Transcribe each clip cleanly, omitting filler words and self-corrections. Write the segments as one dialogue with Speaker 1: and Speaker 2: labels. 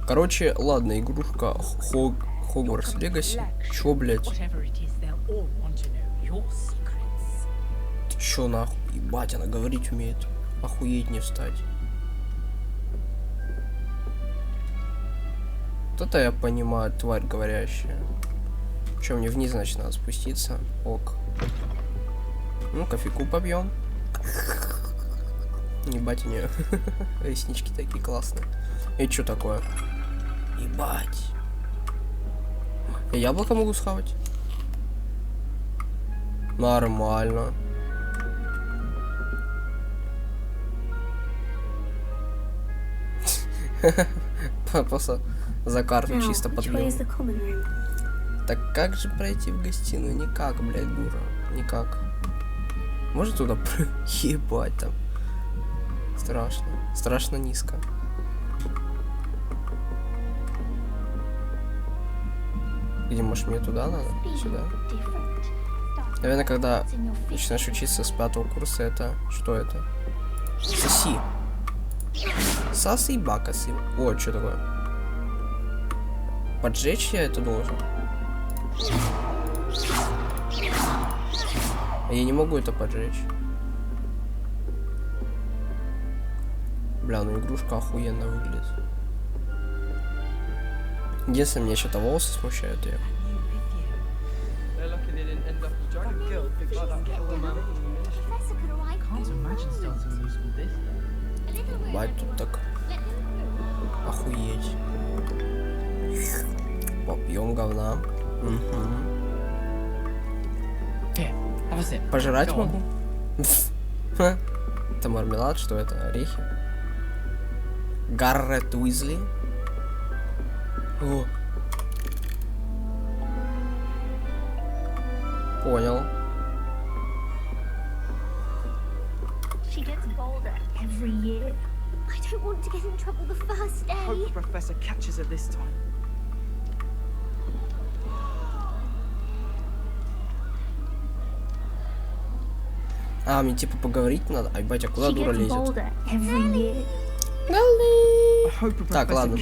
Speaker 1: Короче, ладно, игрушка Hogwarts Legacy. Чё, блядь? Ты чё, нахуй? Ебать, она говорить умеет. Охуеть не встать. Вот это я понимаю, тварь говорящая. Чё, мне вниз, значит, надо спуститься? Ок. Ну, кофейку побьем. Ебать у нее. Реснички такие классные. И чё такое? Ебать. Я яблоко могу схавать? Нормально. Просто за карту чисто подбил. Так как же пройти в гостиную? Никак, блядь, дура. Никак. Может туда ебать там? Страшно. Страшно низко. Где, может, мне туда надо? Сюда? Наверное, когда начинаешь учиться с 5-го курса, это... Что это? Соси. Сасы и бакасы. О, что такое? Поджечь я это должен? Я не могу это поджечь. Бля, ну игрушка охуенно выглядит. Единственное, мне что-то волосы смущают ее. Бать, тут так охуеть. Попьем говна. Угу. Пожрать могу? Это мармелад, что это? Орехи? Гаррет Уизли? О. Понял. А, мне типа поговорить надо? Ай, батя, куда дура лезет? Так, ладно.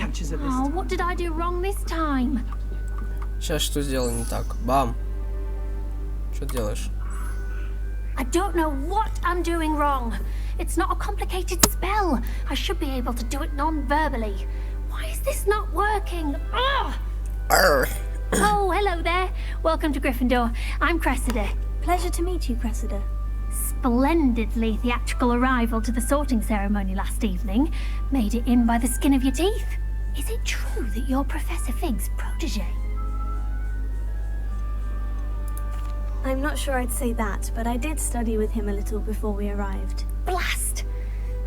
Speaker 1: Сейчас что сделал не так? Бам. Что делаешь?
Speaker 2: I don't know what I'm doing wrong. It's not a complicated spell. I should be able to do it non-verbally. Why is this not working? Oh, hello there. Welcome to Gryffindor. I'm Cressida.
Speaker 3: Pleasure to meet you, Cressida.
Speaker 2: Splendidly theatrical arrival to the sorting ceremony last evening. Made it in by the skin of your teeth. Is it true that you're Professor Fig's protege?
Speaker 3: I'm not sure I'd say that, but I did study with him a little before we arrived.
Speaker 2: Blast!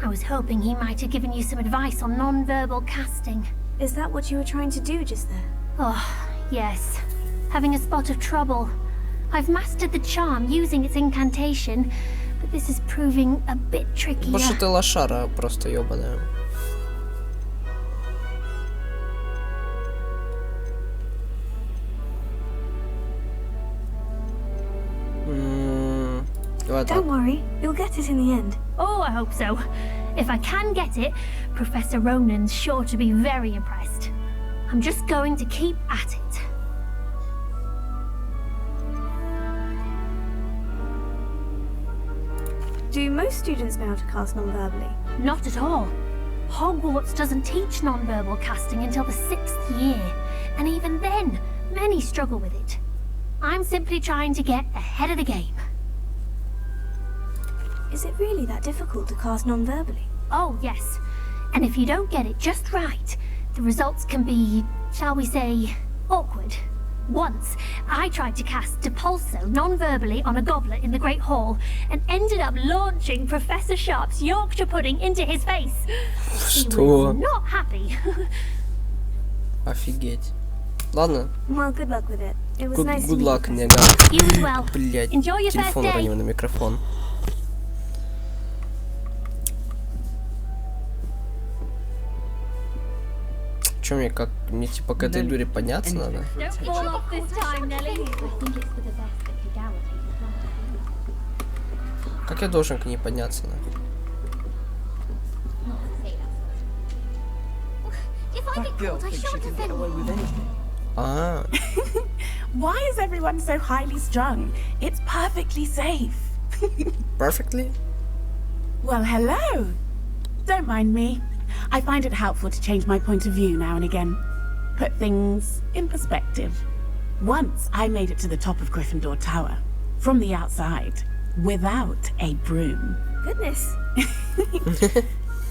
Speaker 2: I was hoping he might have given you some advice on non-verbal casting.
Speaker 3: Is that what you were trying to do just there?
Speaker 2: Oh, yes. Having a spot of trouble. I've mastered the charm using its incantation, but this is proving a bit tricky.
Speaker 1: Больше ты лошара просто ёбаная.
Speaker 3: Don't worry, you'll get it in the end.
Speaker 2: Oh, I hope so. If I can get it, Professor Ronan's sure to be very impressed. I'm just going to keep at it.
Speaker 3: Do most students know how to cast non-verbally?
Speaker 2: Not at all. Hogwarts doesn't teach non-verbal casting until the 6th year, and even then, many struggle with it. I'm simply trying to get ahead of the game.
Speaker 3: Is it really that difficult to cast non-verbally?
Speaker 2: Oh, yes. And if you don't get it just right, the results can be, shall we say, awkward. Once, I tried to cast Depulso non-verbally on a goblet in the Great Hall and ended up launching Professor Sharp's Yorkshire pudding into his face. He was not happy.
Speaker 1: Офигеть. Ладно.
Speaker 3: Well, good luck with it. It was nice to
Speaker 1: Good
Speaker 3: meet
Speaker 1: luck,
Speaker 3: you.
Speaker 1: нега.
Speaker 2: You as well.
Speaker 1: Блять,
Speaker 2: Enjoy your first
Speaker 1: телефон
Speaker 2: day.
Speaker 1: уронил на микрофон. Чё мне как, мне типа к этой дуре подняться надо?
Speaker 2: Don't fall off this time, Nelly.
Speaker 1: Как я должен к ней подняться?
Speaker 4: If
Speaker 2: If I get caught, I shan't offend.
Speaker 1: А,
Speaker 4: Why is everyone so highly strung? It's perfectly safe.
Speaker 1: perfectly?
Speaker 4: Well, hello. Don't mind me. I find it helpful to change my point of view now and again. Put things in perspective. Once I made it to the top of Gryffindor Tower, from the outside, without a broom.
Speaker 3: Goodness.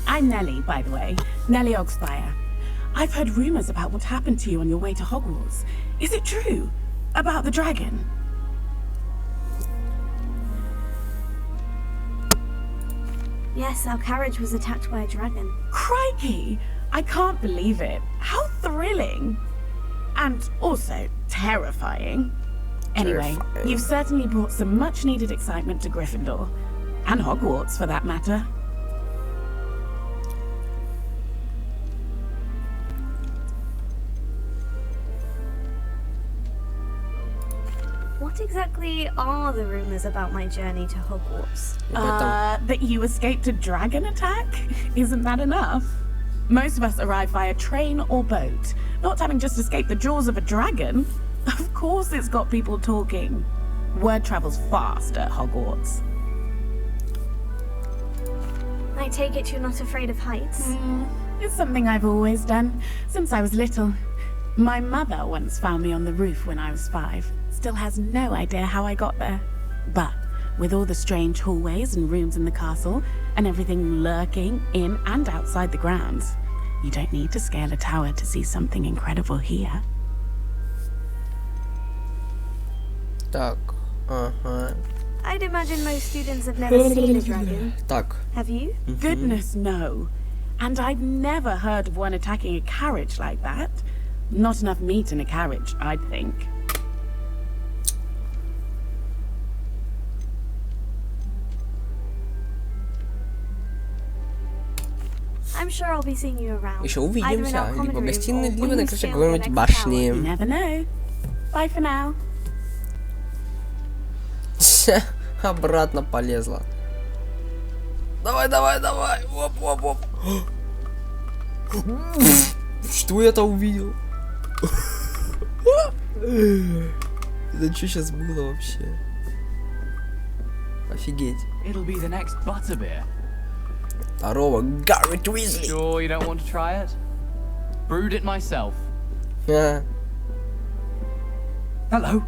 Speaker 4: I'm Nellie, by the way. Nellie Oxfire. I've heard rumors about what happened to you on your way to Hogwarts. Is it true? About the dragon?
Speaker 3: Yes, our carriage was attacked by a dragon.
Speaker 4: Crikey! I can't believe it. How thrilling! And also terrifying. Anyway,
Speaker 1: Terrifying.
Speaker 4: you've certainly brought some much-needed excitement to Gryffindor. And Hogwarts, for that matter.
Speaker 3: What exactly are the rumors about my journey to Hogwarts?
Speaker 4: That you escaped a dragon attack? Isn't that enough? Most of us arrive via train or boat, not having just escaped the jaws of a dragon. Of course it's got people talking. Word travels fast at Hogwarts.
Speaker 3: I take it you're not afraid of heights?
Speaker 4: It's something I've always done, since I was little. My mother once found me on the roof when I was 5. Still has no idea how I got there. But with all the strange hallways and rooms in the castle, and everything lurking in and outside the grounds, you don't need to scale a tower to see something incredible here.
Speaker 1: Так, ага.
Speaker 3: I'd imagine most students have never seen a dragon.
Speaker 1: Так,
Speaker 3: Have you?
Speaker 4: Goodness, no. And I've never heard of one attacking a carriage like that. Not enough meat in a carriage, I'd think.
Speaker 3: I'm sure I'll be seeing you around.
Speaker 1: еще
Speaker 3: Either in
Speaker 1: увидимся,
Speaker 3: our common
Speaker 1: либо в
Speaker 3: room
Speaker 1: гостиной,
Speaker 3: or
Speaker 1: либо
Speaker 3: when
Speaker 1: на
Speaker 3: we
Speaker 1: крыше
Speaker 3: scale the
Speaker 1: какой-нибудь
Speaker 3: next
Speaker 1: башни.
Speaker 4: You never know. Bye for now.
Speaker 1: Обратно полезла. Давай, давай, давай. Оп, оп, оп. Что я там увидел? Это что сейчас было вообще? Офигеть.
Speaker 5: It'll be the next butterbeer.
Speaker 1: Здорово, Гаррет Уизли.
Speaker 5: Sure you don't want to try it? Brewed it myself.
Speaker 1: А,
Speaker 5: Hello,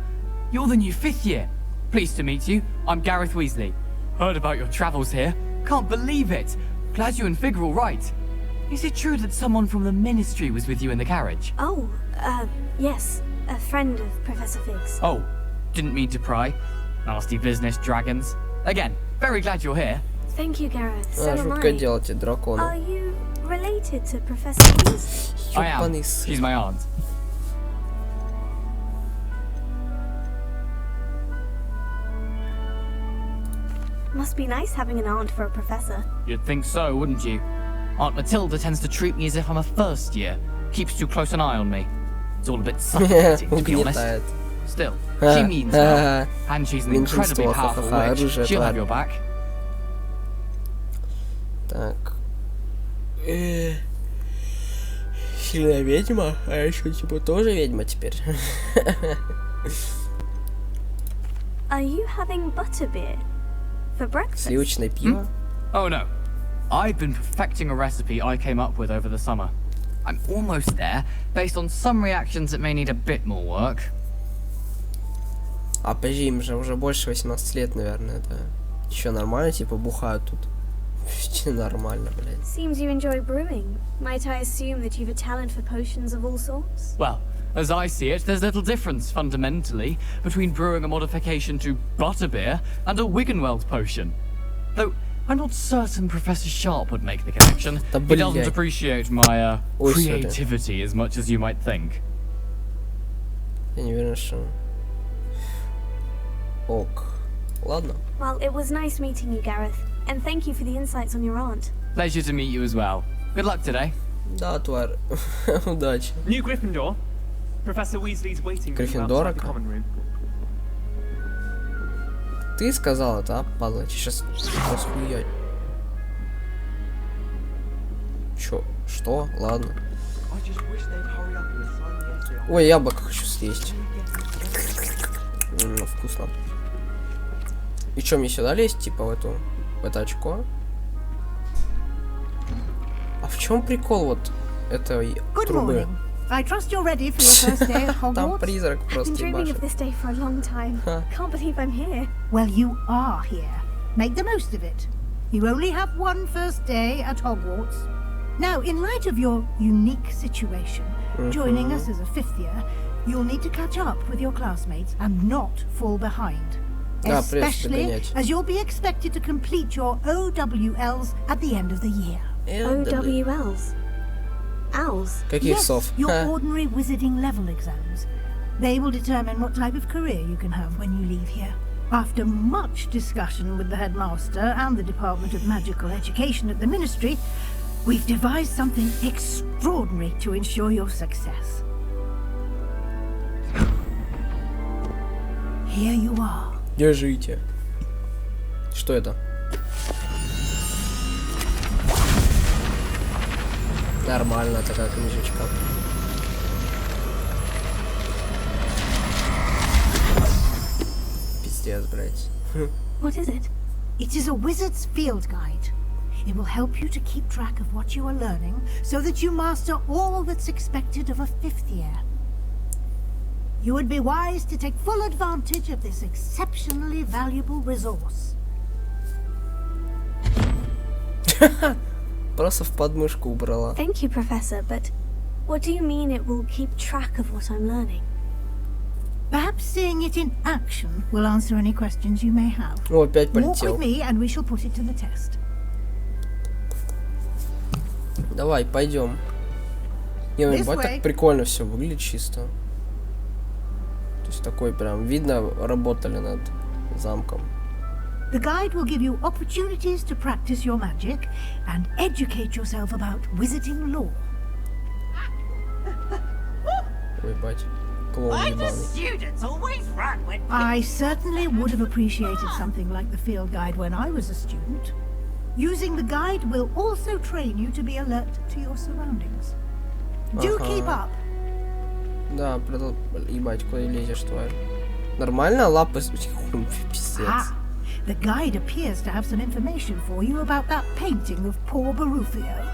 Speaker 5: you're the new 5th year. Pleased to meet you. I'm Gareth Weasley. Heard about your travels here. Can't believe it. Glad you and Fig are all right. Is it true that someone from the Ministry was with you in the carriage?
Speaker 3: Oh, yes. A friend of Professor Fig's.
Speaker 5: Oh, didn't mean to pry. Nasty business, dragons. Again, very glad you're here.
Speaker 3: Thank you, Gareth. So am
Speaker 1: жутко
Speaker 3: I.
Speaker 1: делайте,
Speaker 3: Are
Speaker 1: дракона.
Speaker 3: you related to Professor Fig's?
Speaker 5: I am.
Speaker 1: Ёбаный сын.
Speaker 5: She's my aunt.
Speaker 3: Must be nice having an aunt for a professor.
Speaker 5: You'd think so, wouldn't you? Aunt Matilda tends to treat me as if I'm a first year. Keeps too close an eye on me. It's all a bit suffocating, to be honest.
Speaker 1: Угнетает.
Speaker 5: Still, she means well. And she's an incredibly
Speaker 1: Меньшинство,
Speaker 5: powerful
Speaker 1: ха-ха-ха,
Speaker 5: witch.
Speaker 1: оружие,
Speaker 5: She'll have
Speaker 1: тварь.
Speaker 5: your back.
Speaker 1: Так. Сильная ведьма, а еще типа тоже ведьма теперь.
Speaker 3: Are you having butterbeer for breakfast?
Speaker 1: Сливочное пиво.
Speaker 5: Oh no. I've been perfecting a recipe I came up with over the summer. I'm almost there, based on some reactions that may need a bit more work.
Speaker 1: А подожди, им же уже больше 18 лет, наверное, это. Еще нормально, типа бухают тут. Почти нормально, блядь.
Speaker 3: Seems you enjoy brewing. Might I assume that you've a talent for potions of all sorts?
Speaker 5: Well, as I see it, there's little difference, fundamentally, between brewing a modification to butterbeer and a Wiggenweld potion. Though, I'm not certain Professor Sharp would make the connection.
Speaker 1: Да,
Speaker 5: He doesn't
Speaker 1: блядь.
Speaker 5: appreciate my,
Speaker 1: Ой, сори.
Speaker 5: creativity as much as you might think.
Speaker 1: Я не уверен, что... Ок. Ладно.
Speaker 3: Well, it was nice meeting you, Gareth. And thank you for the insights on your aunt.
Speaker 5: Pleasure to meet you as well. Good luck today.
Speaker 1: Да, тварь. Удачи.
Speaker 6: New Gryffindor. Professor Weasley's waiting room
Speaker 1: Гриффиндора,
Speaker 6: outside the
Speaker 1: как?
Speaker 6: common room.
Speaker 1: Ты сказал это, а, падла? Сейчас расхуять. Чё? Что? Ладно. Ой, яблоко хочу съесть. Вкусно. И что, мне сюда лезть, типа, в это очко? А в чем прикол вот этой трубы?
Speaker 7: I trust you're ready for your first day at Hogwarts.
Speaker 1: Там призрак
Speaker 3: I've been
Speaker 1: просто
Speaker 3: dreaming of
Speaker 1: ебашит.
Speaker 3: this day for a long time. Can't believe I'm here.
Speaker 7: Well, you are here. Make the most of it. You only have one first day at Hogwarts. Now, in light of your unique situation, joining us as a fifth year, you'll need to catch up with your classmates and not fall behind.
Speaker 1: Да, придется
Speaker 7: Especially
Speaker 1: догонять.
Speaker 7: as you'll be expected to complete your OWLs at the end of the year.
Speaker 3: OWLs. Owls.
Speaker 1: Каких
Speaker 7: Yes,
Speaker 1: сов?
Speaker 7: your
Speaker 1: Ха.
Speaker 7: ordinary wizarding level exams. They will determine what type of career you can have when you leave here. After much discussion with the headmaster and the Department of Magical Education at the Ministry, we've devised something extraordinary to ensure your success. Here you are.
Speaker 1: Держите. Что это? Нормально такая книжечка. Пиздец, блядь.
Speaker 3: What is it?
Speaker 7: It is a wizard's field guide. It will help you to keep track of what you are learning so that you master all that's expected of a fifth year. You would be wise to take full advantage of this exceptionally valuable resource.
Speaker 1: Просто в подмышку убрала.
Speaker 3: Thank you, Professor, but what do you mean it will keep track of what I'm learning?
Speaker 7: Perhaps seeing it in action will answer any questions you may have.
Speaker 1: О, опять
Speaker 7: Walk
Speaker 1: полетел.
Speaker 7: with me and we shall put it to the test.
Speaker 1: Давай, пойдем. Не, ну
Speaker 7: This
Speaker 1: ебать,
Speaker 7: way.
Speaker 1: так прикольно все выглядит чисто. То есть такой прям, видно, работали над замком.
Speaker 7: The guide will give you opportunities to practice your magic and educate yourself about wizarding lore.
Speaker 1: Ой, бать. Клоун ебаный.
Speaker 8: Students always run when
Speaker 7: I certainly would have appreciated something like the field guide when I was a student. Using the guide will also train you to be alert to your surroundings. Do keep up.
Speaker 1: Да, ебать, куда лезешь, тварь. Нормально? Лапы... Пиздец.
Speaker 7: Ah, the guide appears to have some information for you about that painting of poor Barufio.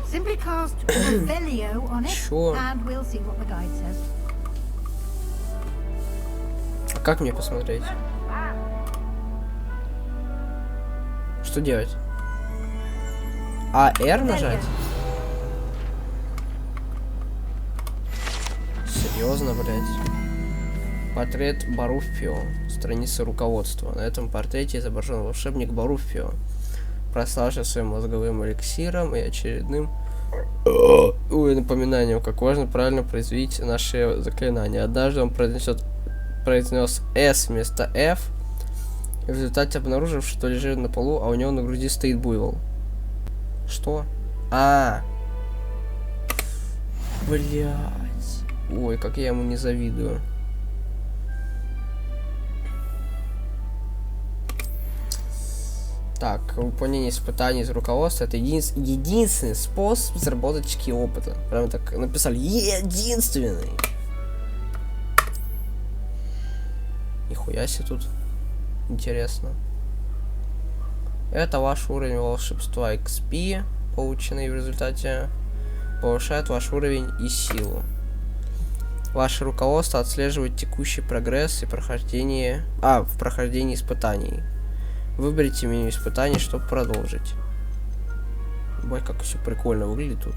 Speaker 7: Simply cast Revelio on it,
Speaker 1: Sure.
Speaker 7: and we'll see what the guide says.
Speaker 1: А как мне посмотреть? Что делать? А, R нажать? Серьезно, блядь? Портрет Баруффио. Страница руководства. На этом портрете изображен волшебник Баруффио, прославивший своим мозговым эликсиром и очередным напоминанием, как важно правильно произвести наши заклинания. Однажды он произнес S вместо F, и в результате обнаружив, что лежит на полу, а у него на груди стоит буйвол. Что? Блять. Ой, как я ему не завидую. Так, выполнение испытаний из руководства — это единственный способ заработать очки опыта. Прям так написали. Единственный. Нихуя себе тут. Интересно. Это ваш уровень волшебства XP, полученный в результате, повышает ваш уровень и силу. Ваше руководство отслеживает текущий прогресс и прохождение... в прохождении испытаний. Выберите меню испытаний, чтобы продолжить. Бой, как все прикольно выглядит тут.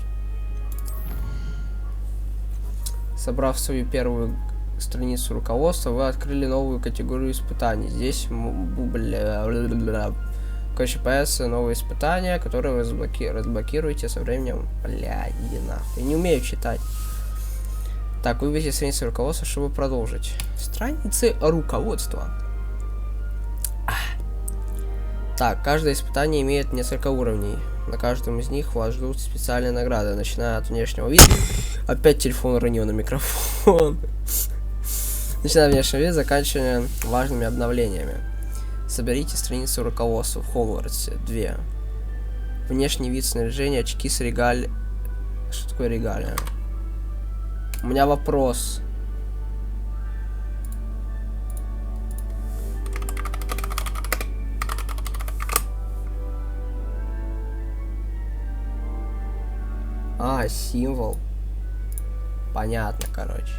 Speaker 1: Собрав свою первую страницу руководства, вы открыли новую категорию испытаний. Здесь, короче, появятся новые испытания, которые вы разблокируете со временем. Блядь, иди нахуй. Я не умею читать. Так, выберите страницу руководства, чтобы продолжить. Страницы руководства. Так, каждое испытание имеет несколько уровней. На каждом из них вас ждут специальные награды, начиная от внешнего вида. Опять телефон уронил на микрофон. Начиная от внешнего вида, заканчивая важными обновлениями. Соберите страницу руководства в Хогвартсе 2. Внешний вид снаряжения, очки с регаль... Что такое регалия? У меня вопрос. А, символ. Понятно, короче.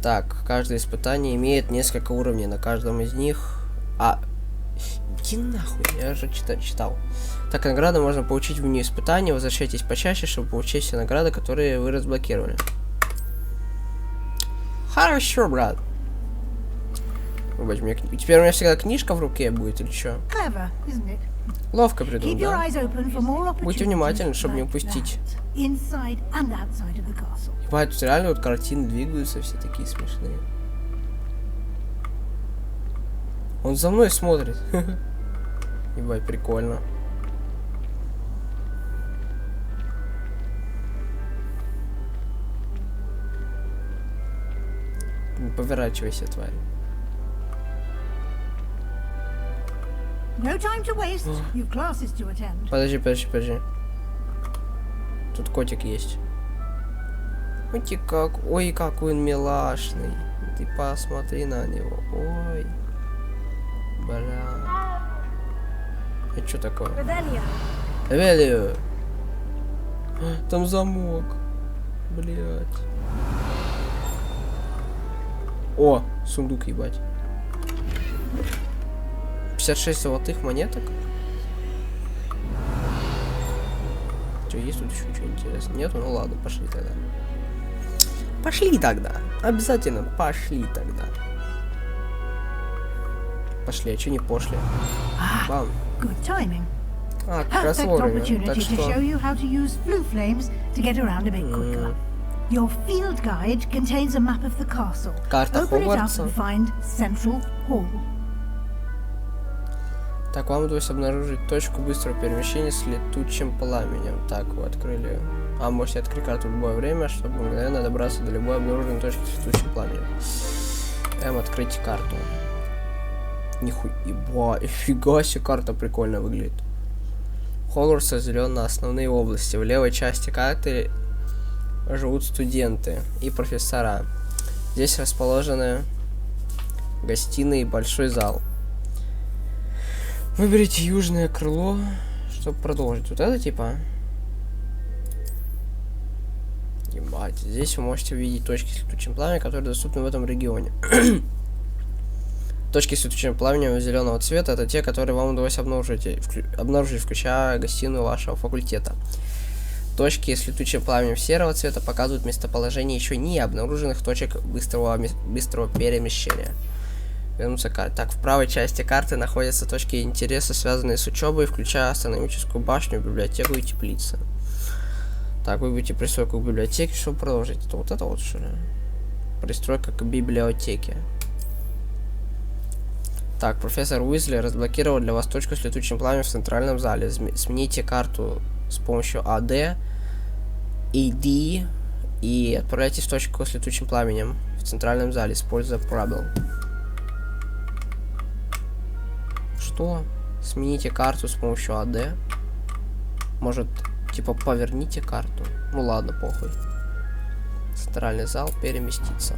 Speaker 1: Так, каждое испытание имеет несколько уровней. На каждом из них... Иди нахуй, я же читал. Так, награды можно получить в меню испытаний. Возвращайтесь почаще, чтобы получить все награды, которые вы разблокировали. Хорошо, брат. Теперь у меня всегда книжка в руке будет или что? Ловко придумал, да? Будьте внимательны, чтобы не упустить. Ебать, тут реально вот картины двигаются, все такие смешные. Он за мной смотрит. Ебать, прикольно. Не поворачивайся, тварь.
Speaker 7: No time to waste. You've classes to attend.
Speaker 1: Подожди. Тут котик есть. Ой, какой он милашный. Ты посмотри на него. Ой. Бля. Это что такое? Ревелио. Там замок. Блять. О, сундук, ебать. 56 золотых монеток. Что, есть тут еще что интересное? Нету? Ну ладно, пошли тогда. Пошли тогда. Обязательно пошли тогда. Пошли, а что не пошли? Бам. Как раз вовремя. Так что...
Speaker 7: Your field guide contains a map of the castle.
Speaker 1: Карта Хогвартса. Так, вам удалось обнаружить точку быстрого перемещения с летучим пламенем. Так, вы открыли... можете открыть карту в любое время, чтобы мгновенно добраться до любой обнаруженной точки с летучим пламенем. Открыть карту. Нифига себе, карта прикольно выглядит. Хогвартс разделен на основные области. В левой части карты живут студенты и профессора. Здесь расположены гостиные и большой зал. Выберите южное крыло, чтобы продолжить. Вот это типа. Ебать, здесь вы можете увидеть точки с летучим пламенем, которые доступны в этом регионе. Точки с летучим пламенем зеленого цвета — это те, которые вам удалось обнаружить, включая гостиную вашего факультета. Точки с летучим пламенем серого цвета показывают местоположение еще не обнаруженных точек быстрого перемещения. Вернуться к карте. Так, в правой части карты находятся точки интереса, связанные с учебой, включая астрономическую башню, библиотеку и теплицы. Так, выберите пристройку к библиотеке, чтобы продолжить. Это вот что ли? Пристройка к библиотеке. Так, профессор Уизли разблокировал для вас точку с летучим пламенем в центральном зале. Смените карту с помощью AD и D и отправляйтесь в точку с летучим пламенем в центральном зале, используя пробел. Что? Смените карту с помощью AD. Может, типа, поверните карту. Ну ладно, похуй. Центральный зал переместится.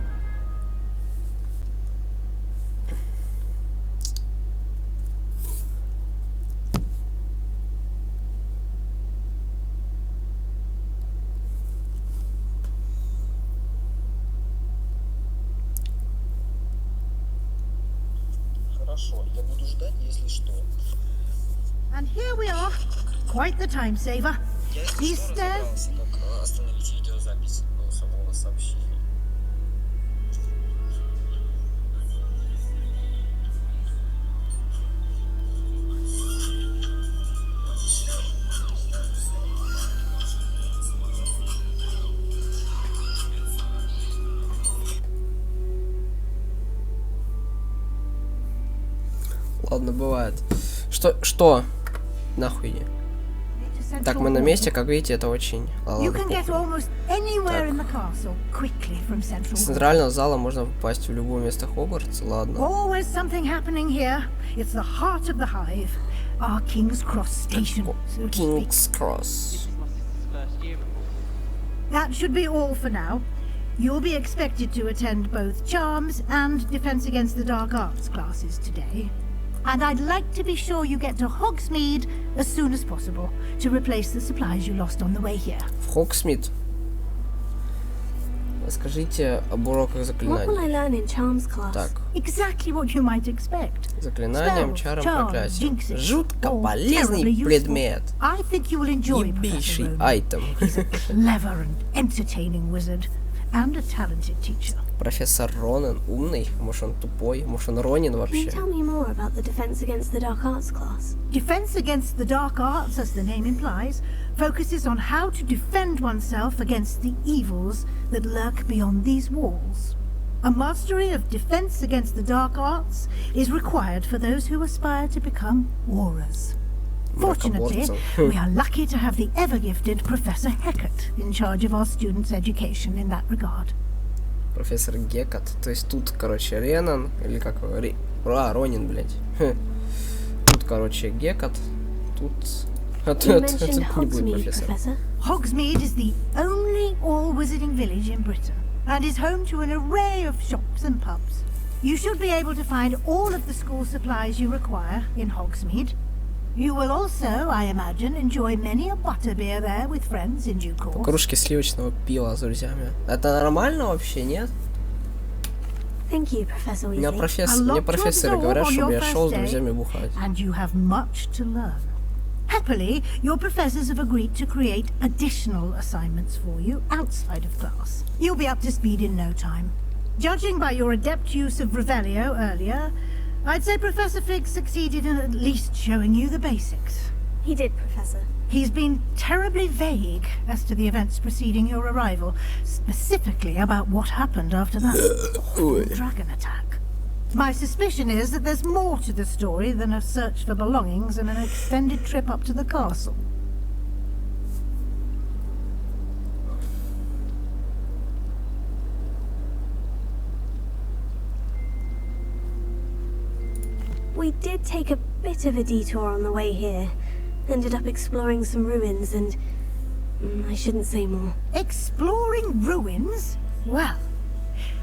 Speaker 9: Хорошо, я буду ждать, если что.
Speaker 7: And here we are. Quite the time saver. These stairs.
Speaker 9: Как остановить видеозапись голосового сообщения.
Speaker 1: Ладно, бывает. Что? Нахуй не. Так, мы на месте, как видите, это очень... С центрального зала можно попасть в любое место Хогвартса, ладно.
Speaker 7: our King's Cross station, so to speak.
Speaker 1: King's Cross.
Speaker 7: That should be all for now. You'll be expected to attend both Charms and Defense Against the Dark Arts classes today. And I'd like to be sure you get to Hogsmeade as soon as possible to replace the supplies you lost on the way here.
Speaker 1: Хогсмит. Расскажите об уроках
Speaker 3: What will I
Speaker 1: заклинаний.
Speaker 3: learn in Charms class?
Speaker 1: Так,
Speaker 7: Exactly what you might expect.
Speaker 1: заклинаниям,
Speaker 7: Spells,
Speaker 1: чарам,
Speaker 7: charms,
Speaker 1: проклятиям.
Speaker 7: jinxes,
Speaker 1: Жутко
Speaker 7: all
Speaker 1: полезный
Speaker 7: terribly useful.
Speaker 1: предмет.
Speaker 7: I think you will enjoy Professor
Speaker 1: Ебейший
Speaker 7: Rowan.
Speaker 1: айтем.
Speaker 7: He's a clever and entertaining wizard, and a talented teacher.
Speaker 1: Профессор Ронан умный, может он тупой, может он Ронин
Speaker 3: Can you
Speaker 1: вообще.
Speaker 3: tell me more about the Defense Against the Dark Arts class?
Speaker 7: Defense Against the Dark Arts, as the name implies, focuses on how to defend oneself against the evils that lurk beyond these walls. A mastery of Defense Against the Dark Arts is required for those who aspire to become Aurors. Fortunately, we are lucky to have the ever-gifted Professor Hecat in charge of our students' education in that regard.
Speaker 1: Профессор Гекат. То есть тут, короче, Ренан, или как его, Ронин, блядь. Тут, короче, Гекат. Тут...
Speaker 3: You mentioned
Speaker 1: не будет
Speaker 3: Hogsmeade,
Speaker 1: профессора.
Speaker 3: Professor.
Speaker 7: Hogsmeade is the only all-wizarding village in Britain, and is home to an array of shops and pubs. You should be able to find all of the school supplies you require in Hogsmeade. You will also, I imagine, enjoy many a butterbeer there with friends in due
Speaker 1: По
Speaker 7: course.
Speaker 1: кружке сливочного пива с друзьями. Это нормально вообще, нет?
Speaker 3: Thank you, Professor
Speaker 1: Мне
Speaker 3: Weasley.
Speaker 1: профессоры говорят, чтобы я шел с друзьями бухать.
Speaker 7: And you have much to learn. Happily, your professors have agreed to create additional assignments for you outside of class. You'll be up to speed in no time. Judging by your adept use of Revelio earlier, I'd say Professor Fig succeeded in at least showing you the basics.
Speaker 3: He did, Professor.
Speaker 7: He's been terribly vague as to the events preceding your arrival, specifically about what happened after that awful dragon attack. My suspicion is that there's more to the story than a search for belongings and an extended trip up to the castle.
Speaker 3: We did take a bit of a detour on the way here. Ended up exploring some ruins and... I shouldn't say more.
Speaker 7: Exploring ruins? Well,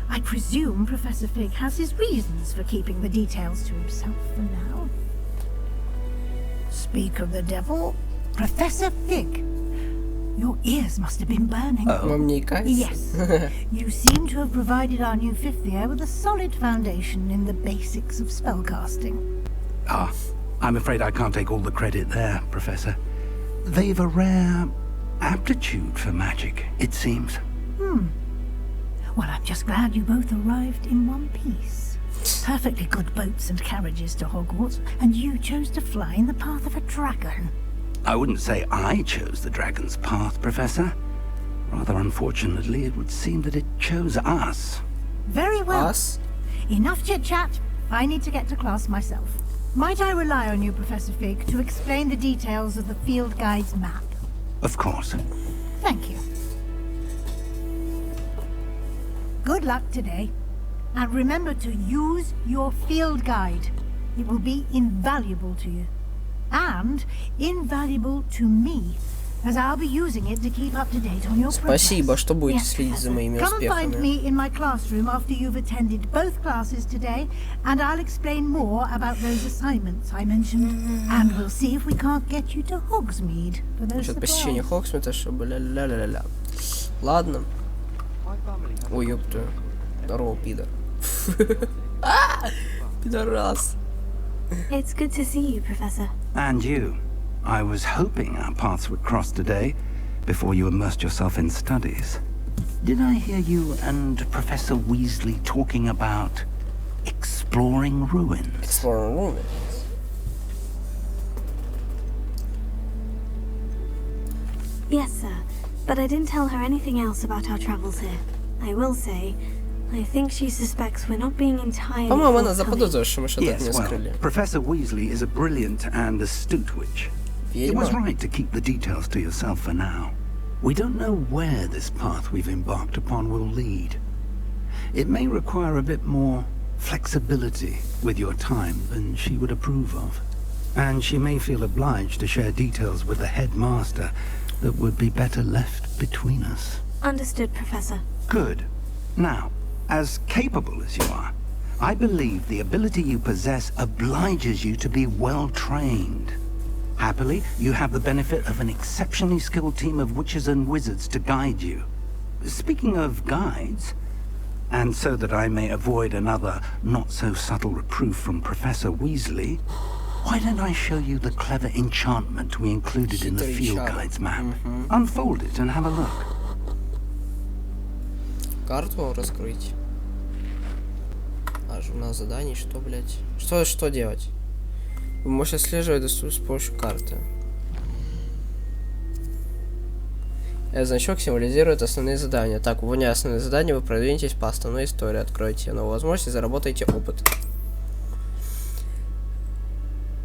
Speaker 7: I presume Professor Fig has his reasons for keeping the details to himself for now. Speak of the devil, Professor Fig. Your ears must have been burning.
Speaker 1: Вам не икается?
Speaker 7: Yes. You seem to have provided our new fifth year with a solid foundation in the basics of spellcasting.
Speaker 10: Ah, I'm afraid I can't take all the credit there, Professor. They've a rare aptitude for magic, it seems.
Speaker 7: Well, I'm just glad you both arrived in one piece. Perfectly good boats and carriages to Hogwarts, and you chose to fly in the path of a dragon.
Speaker 10: I wouldn't say I chose the dragon's path, Professor. Rather unfortunately, it would seem that it chose us.
Speaker 7: Very well.
Speaker 1: Us?
Speaker 7: Enough chit-chat. I need to get to class myself. Might I rely on you, Professor Fig, to explain the details of the field guide's map?
Speaker 10: Of course.
Speaker 7: Thank you. Good luck today. And remember to use your field guide. It will be invaluable to you. And invaluable to me, as I'll be using it to keep up to date on your progress.
Speaker 1: Спасибо, что будете
Speaker 3: Yes,
Speaker 1: следить за моими
Speaker 7: Come and find
Speaker 1: успехами.
Speaker 7: me in my classroom after you've attended both classes today, and I'll explain more about those assignments I mentioned. And we'll see if we can't get you to Hogsmeade for those
Speaker 1: Насчет посещения
Speaker 7: supplies.
Speaker 1: Хогсмита, чтобы ля-ля-ля-ля. Ладно. Ой, ёпту. Здорово, пидор. Пидорас.
Speaker 3: It's good to see you, Professor.
Speaker 10: And you. I was hoping our paths would cross today, before you immersed yourself in studies. Did I hear you and Professor Weasley talking about exploring ruins?
Speaker 1: Exploring ruins.
Speaker 3: Yes, sir. But I didn't tell her anything else about our travels here. I will say, I think she suspects we're not being entirely
Speaker 1: По-моему, она
Speaker 3: forthcoming.
Speaker 1: заподозрила, что мы что-то от
Speaker 10: Yes,
Speaker 1: нее
Speaker 10: well,
Speaker 1: скрыли.
Speaker 10: Professor Weasley is a brilliant and astute witch. It was
Speaker 1: Ведьма?
Speaker 10: right to keep the details to yourself for now. We don't know where this path we've embarked upon will lead. It may require a bit more flexibility with your time than she would approve of. and she may feel obliged to share details with the headmaster that would be better left between us.
Speaker 3: Understood, Professor.
Speaker 10: Good. Now, as capable as you are, I believe the ability you possess obliges you to be well trained. Happily, you have the benefit of an exceptionally skilled team of witches and wizards to guide you. Speaking of guides, and so that I may avoid another not-so-subtle reproof from Professor Weasley, why don't I show you the clever enchantment we included in the field guide's map? Unfold it and have a look.
Speaker 1: Карту раскрыть. А, журнал заданий, что, блять? Что делать? Вы можете отслеживать доступность с помощью карты. Этот значок символизирует основные задания. Так, выполняя основные задания, вы продвинетесь по основной истории. Откройте новую возможность и заработаете опыт.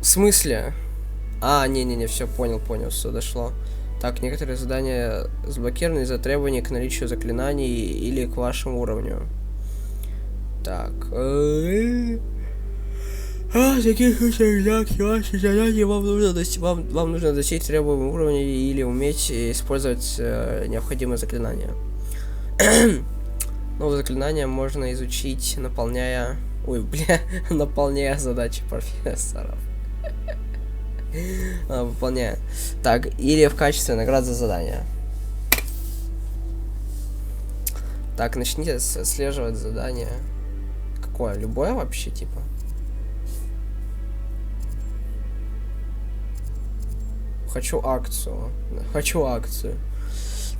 Speaker 1: В смысле? А, не-не-не, все, понял, все дошло. Так, некоторые задания заблокированы из-за требований к наличию заклинаний или к вашему уровню. Так. В таких случаях задания вам нужно достичь требуемого уровня или уметь использовать необходимые заклинания. Новые заклинания можно изучить, наполняя... Ой, бля, наполняя задачи профессоров. Выполняя. Так, или в качестве наград за задание. Так, начните отслеживать задание. Какое? Любое вообще, типа? Хочу акцию.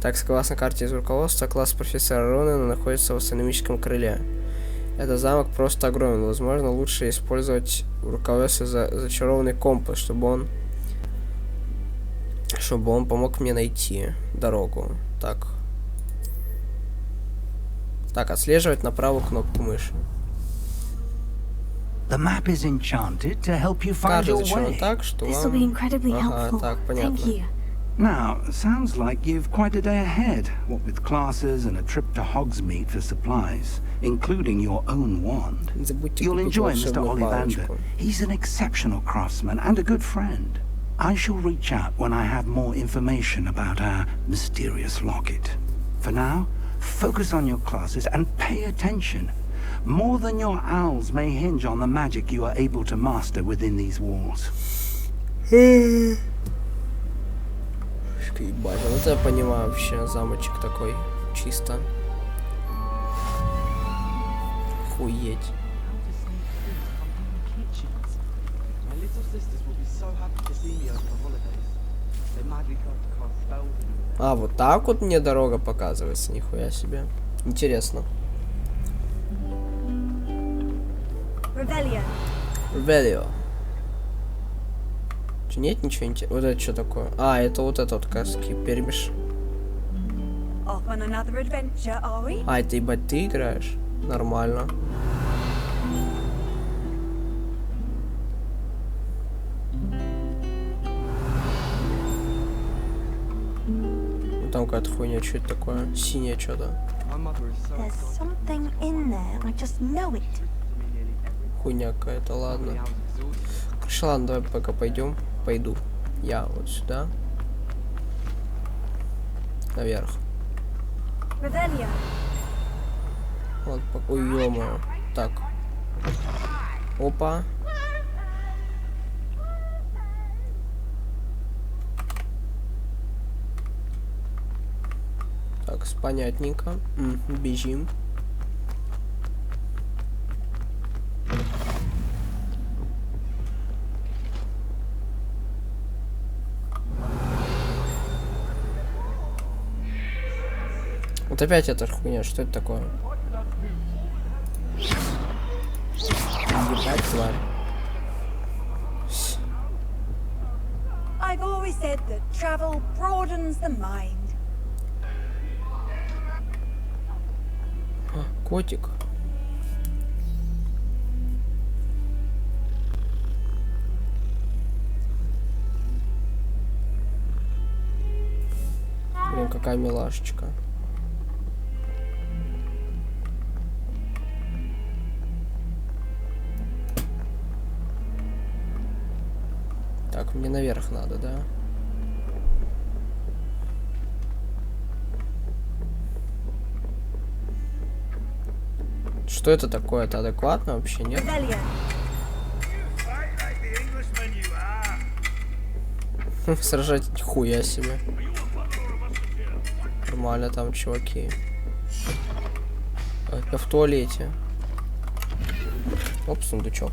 Speaker 1: Так, согласно карте из руководства, класс профессора Ронена находится в астрономическом крыле. Этот замок просто огромен. Возможно, лучше использовать в руководстве зачарованный компас, чтобы он помог мне найти дорогу. Так. Так, отслеживать на правую кнопку мыши.
Speaker 10: The map is enchanted to help you find your way.
Speaker 1: Так, что
Speaker 3: This will be incredibly helpful.
Speaker 1: Так, понятно.
Speaker 3: Thank you.
Speaker 10: Now, sounds like you've quite a day ahead, what with classes and a trip to Hogsmeade for supplies, including your own wand. You'll enjoy Mr. Ollivander. He's an exceptional craftsman and a good friend. I shall reach out when I have more information about our mysterious locket. For now, focus on your classes and pay attention. More than your owls may hinge on the magic you are able to master within these walls.
Speaker 1: Ебать, вот я понимаю вообще, замочек такой, чисто. Охуеть. А, вот так вот мне дорога показывается, нихуя себе. Интересно. Ревелио. Нет ничего интересного. Вот это что такое? А, это вот этот каски перемеш. А, это ебать ты играешь? Нормально. Ну, там какая-то хуйня, что это такое? Синее что-то. Хуйня какая-то, ладно. Короче, ладно, давай пока пойду. Я вот сюда. Наверх. Вот, ой, ё-моё. Так. Опа. Так, понятненько. Бежим. Вот опять эта хуйня, что это такое? Ебать, тварь.
Speaker 11: I've always said that travel broadens the mind.
Speaker 1: Котик. Блин, какая милашечка. Мне наверх надо, да? Что это такое? Это адекватно вообще, нет? Сражать хуя себе. Нормально там, чуваки. Я в туалете. Оп, сундучок.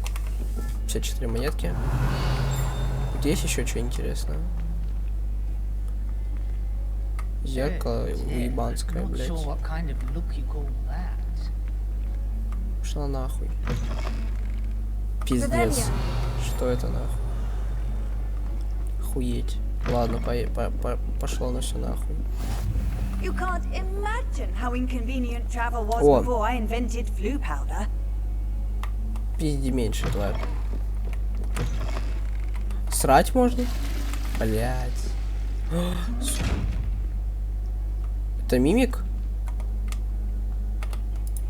Speaker 1: 54 монетки. Тут есть еще что интересное? Зеркало уебанское, блядь. Пошла нахуй. Пиздец. Что это нахуй? Охуеть. Ладно, пошло на все нахуй.
Speaker 11: You can't imagine how inconvenient travel was
Speaker 1: О.
Speaker 11: before I invented flu powder.
Speaker 1: Пизди меньше, тварь. Срать можно? Блять. Это мимик?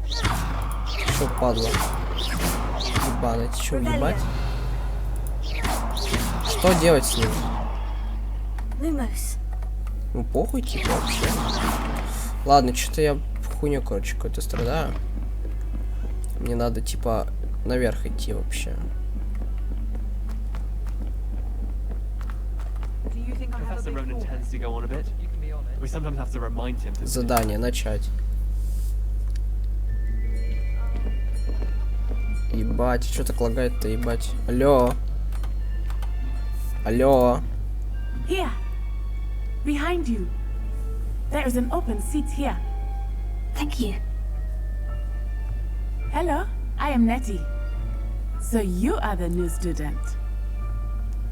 Speaker 1: Что, падла? Ебаный, ты что, ебать? Что делать с ним? Ну похуй, типа, вообще. Ладно, что-то я хуйню, короче, какой-то страдаю. Мне надо, типа, наверх идти вообще. Задание начать. Ебать, что так лагает-то, ебать. Алло. Алло.
Speaker 4: Here. Behind you. There is an open seat here.
Speaker 2: Thank you.
Speaker 4: Hello, I am Nettie. So you are the new student.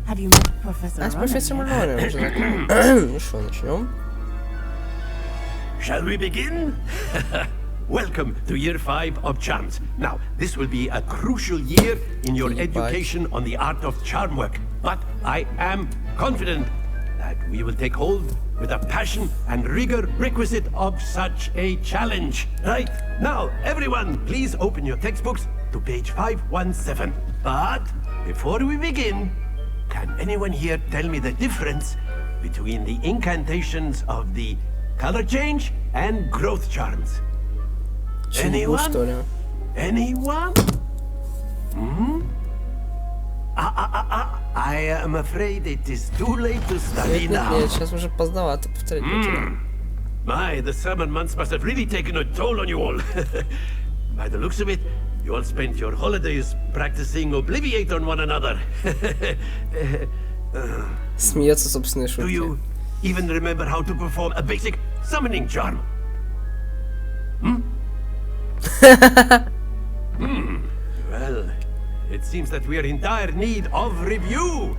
Speaker 4: Have you met Professor Ronan?
Speaker 1: Профессор Роnan уже знаком. Ну что, начнем?
Speaker 12: Shall we begin? Welcome to year 5 of charms. Now, this will be a crucial year in your education on the art of charm work. But I am confident that we will take hold with the passion and rigor requisite of such a challenge. Right, now, everyone, please open your textbooks to page 517. But before we begin, can anyone here tell me the difference between the incantations of the color change and growth charms? Anyone? Anyone? Hmm? I am afraid it is too late to study now.
Speaker 1: Сейчас уже поздновато повторять.
Speaker 12: My, the summer months must have really taken a toll on you all. By the looks of it, you all spent your holidays practicing Obliviate on one another.
Speaker 1: Смеется собственной шутки.
Speaker 12: Do you even remember how to perform a basic summoning charm? Well, it seems that we are in dire need of review.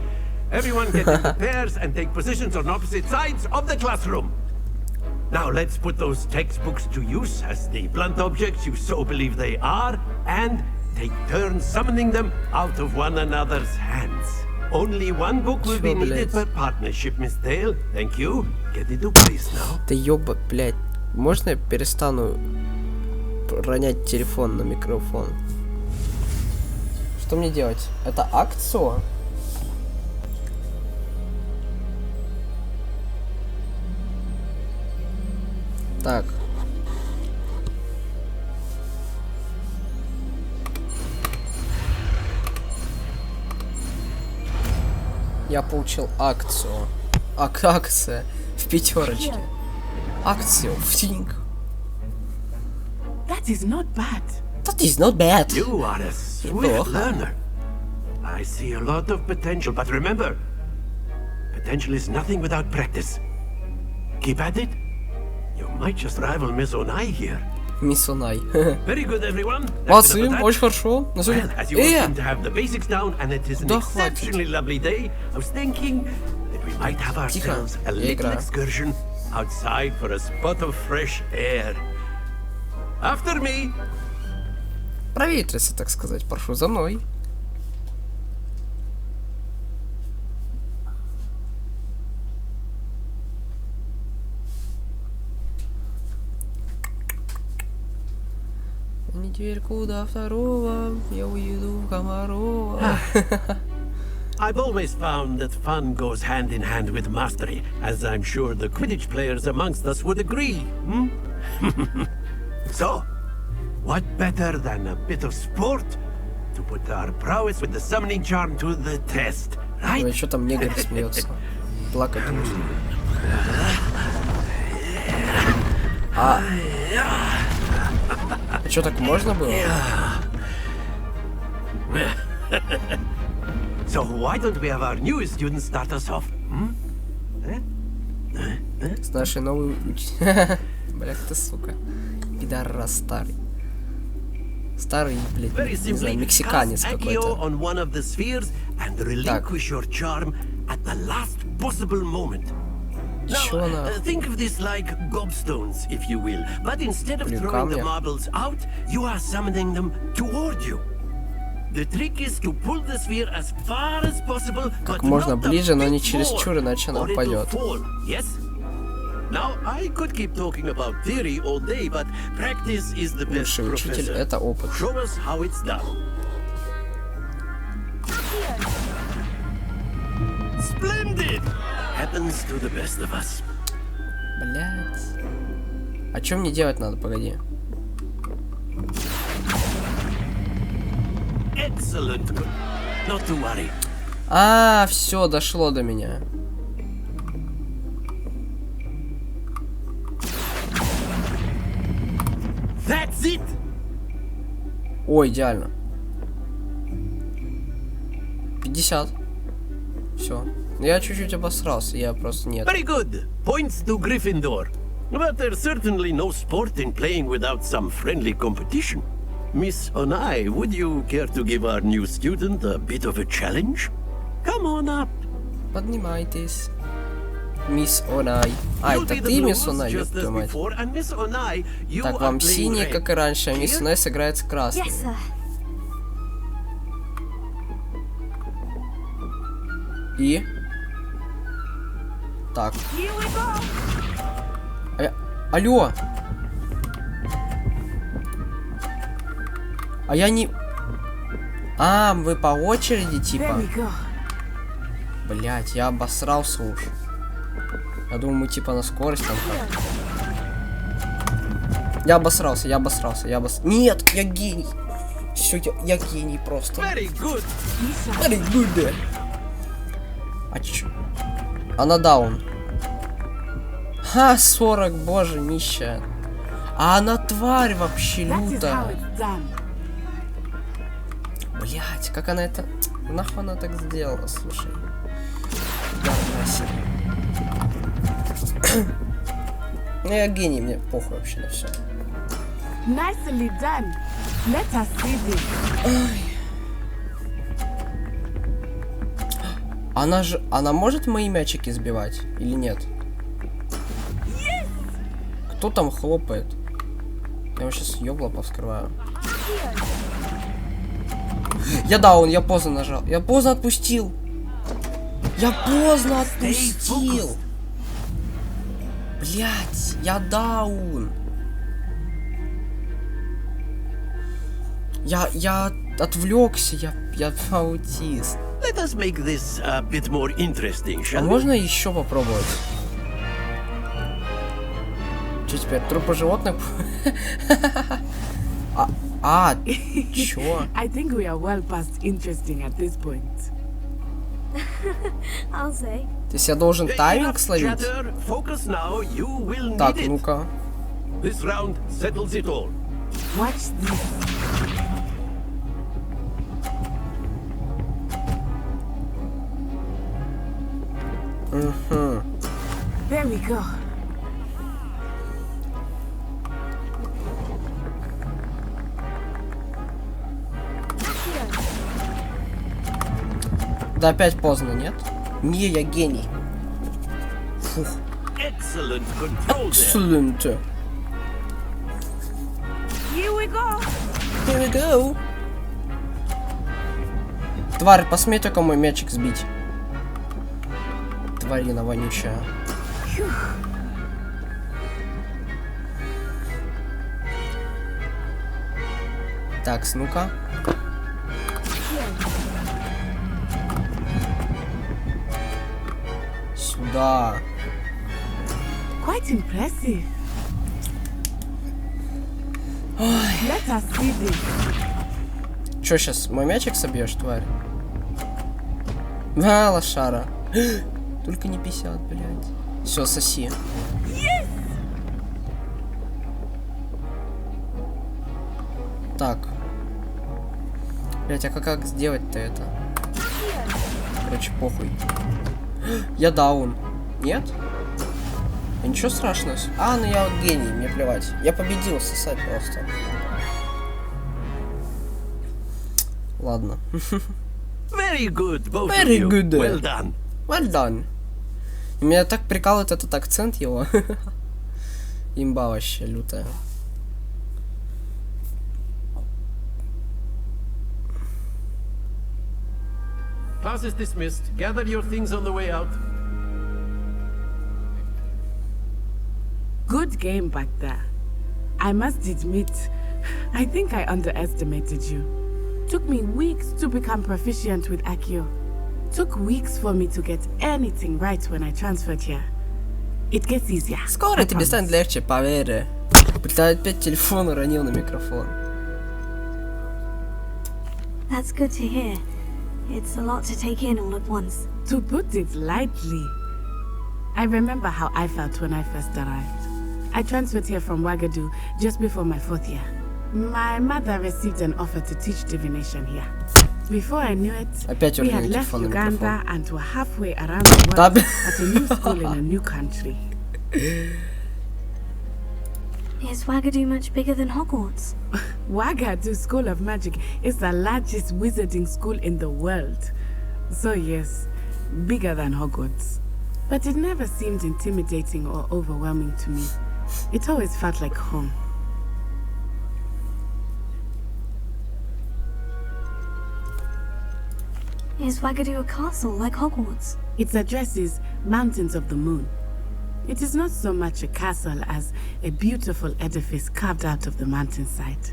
Speaker 12: Everyone get into pairs and take positions on opposite sides of the classroom. Now let's put those textbooks to use as the blunt objects you so believe they are, and take turns summoning them out of one another's hands. Only one book will be needed per partnership, Miss Dale. Thank you. Get into place now.
Speaker 1: Да ёба, блядь. Можно я перестану ронять телефон на микрофон? Что мне делать? Это акция? Так. Я получил акцию. Акция в пятерочке. Акцию в тинг.
Speaker 4: That is not bad.
Speaker 1: That is not bad.
Speaker 12: You are a swift learner. I see a lot of potential, but remember, potential is nothing without practice. Keep at it. You might just rival Miss Onai here.
Speaker 1: Miss Onai.
Speaker 12: Very good, everyone.
Speaker 1: Молодцы, очень хорошо.
Speaker 12: Well, as you all seem to have the basics down, and it is an exceptionally lovely day, I was thinking that we might have ourselves a little excursion outside for a spot of fresh air. After me.
Speaker 1: Проветриться, так сказать. Прошу за мной. Недельку до 2 я уеду в Комарова.
Speaker 12: I've always found that fun goes hand in hand with mastery, as I'm sure the Quidditch players amongst us would agree. So, what better than a bit of sport to put our prowess with the summoning charm to the test, right?
Speaker 1: Ой, что там негр смеется? Плакать нужно. А что, так можно было?
Speaker 12: So why don't we have our newest student start us off?
Speaker 1: С нашей новой Блях ты, сука. Пидорас старый. Старый, блядь, не знаю, мексиканец какой-то. Так. Чё она?
Speaker 12: Think of this like gobstones, if you will. But instead of throwing the marbles out, you are summoning them toward you. The trick is to pull the sphere as far as possible,
Speaker 1: как можно ближе, но не чересчур, иначе она упадет.
Speaker 12: Yes? Now, I could keep talking about theory all day, but practice is the best
Speaker 1: учитель —
Speaker 12: professor.
Speaker 1: это опыт.
Speaker 12: Show us how it's done. Splendid! Happens to the best of us.
Speaker 1: Блять. А что мне делать надо? Погоди.
Speaker 12: Excellent. Not to worry.
Speaker 1: А, все, дошло до меня.
Speaker 12: That's it.
Speaker 1: Ой, идеально. 50. Все. Я чуть-чуть обосрался, я просто нет.
Speaker 12: Very good. Points to Gryffindor. But there's certainly no sport in playing without some friendly competition. Miss Onai, would you care to give our new student a bit of a challenge? Come on up.
Speaker 1: Поднимайтесь. Мисс Онай. А, это ты, мисс Онай, ёб твою мать. Так, вам синий, как и раньше, а мисс Онай сыграет с красным. И? Так. Алло! А я не... А, вы по очереди, типа? Блять, я обосрался уж. Я думаю, мы типа на скорость там как. Я обосрался. Нет, я гений. Все, я гений просто.
Speaker 12: Very good.
Speaker 1: Very good. А чё? Она даун. Ха, 40, боже, нищая. А она тварь вообще лютая. Блять, как она это... Нахуй она так сделала, слушай. Ну я гений, мне похуй вообще на все. Она же... Она может мои мячики сбивать или нет? Кто там хлопает? Я сейчас ёбло повскрываю. Я даун, я поздно нажал. Я поздно отпустил. Блять, я даун. Я отвлекся, я аутист.
Speaker 12: Let us make this a bit more interesting, shall
Speaker 1: А
Speaker 12: we?
Speaker 1: можно еще попробовать? Что теперь, трупы животных? Чё?
Speaker 4: I think we are well past interesting at this point.
Speaker 3: I'll say.
Speaker 1: То есть я должен тайминг словить? Так, ну-ка.
Speaker 12: This round settles it all.
Speaker 4: Watch this. There we go.
Speaker 1: Да опять поздно, нет? Не, я гений. Фух.
Speaker 12: Excellent control there.
Speaker 1: Excellent.
Speaker 4: Here we go.
Speaker 1: Here we go. Тварь, посмей только мой мячик сбить. Тварина вонючая. Так, ну-ка. Да.
Speaker 4: Quite impressive. Let us see this.
Speaker 1: Чё сейчас, мой мячик собьешь, тварь? А, лошара. Только не 50, блядь. Все, соси.
Speaker 4: Yes!
Speaker 1: Так. Блядь, а как сделать-то это? Короче, похуй. Я даун. Нет? А ничего страшного. А, ну я гений, мне плевать. Я победил, сосать просто. Ладно.
Speaker 12: Very good, both
Speaker 1: Very
Speaker 12: of you.
Speaker 1: good.
Speaker 12: Well done.
Speaker 1: Well done. Меня так прикалывает этот акцент его. Имба вообще лютая.
Speaker 12: Class is dismissed. Gather your things on the way out.
Speaker 4: Good game back there. I must admit, I think I underestimated you. Took me weeks to become proficient with Accio. Took weeks for me to get anything right when I transferred here. It gets easier.
Speaker 1: Скоро тебе станет легче, поверь. Бля, опять телефон уронил на микрофон.
Speaker 3: That's good to hear. It's a lot to take in all at once.
Speaker 4: To put it lightly, I remember how I felt when I first arrived. I transferred here from Ouagadougou just before my 4th year. My mother received an offer to teach divination here. Before I knew it, we had left Uganda and were halfway around the world at a new school in a new country.
Speaker 3: Is Ouagadougou much bigger than Hogwarts?
Speaker 4: Ouagadougou School of Magic is the largest wizarding school in the world. So yes, bigger than Hogwarts. But it never seemed intimidating or overwhelming to me. It always felt like home.
Speaker 3: Is Ouagadougou a castle like Hogwarts?
Speaker 4: Its address is Mountains of the Moon. It is not so much a castle as a beautiful edifice carved out of the mountainside.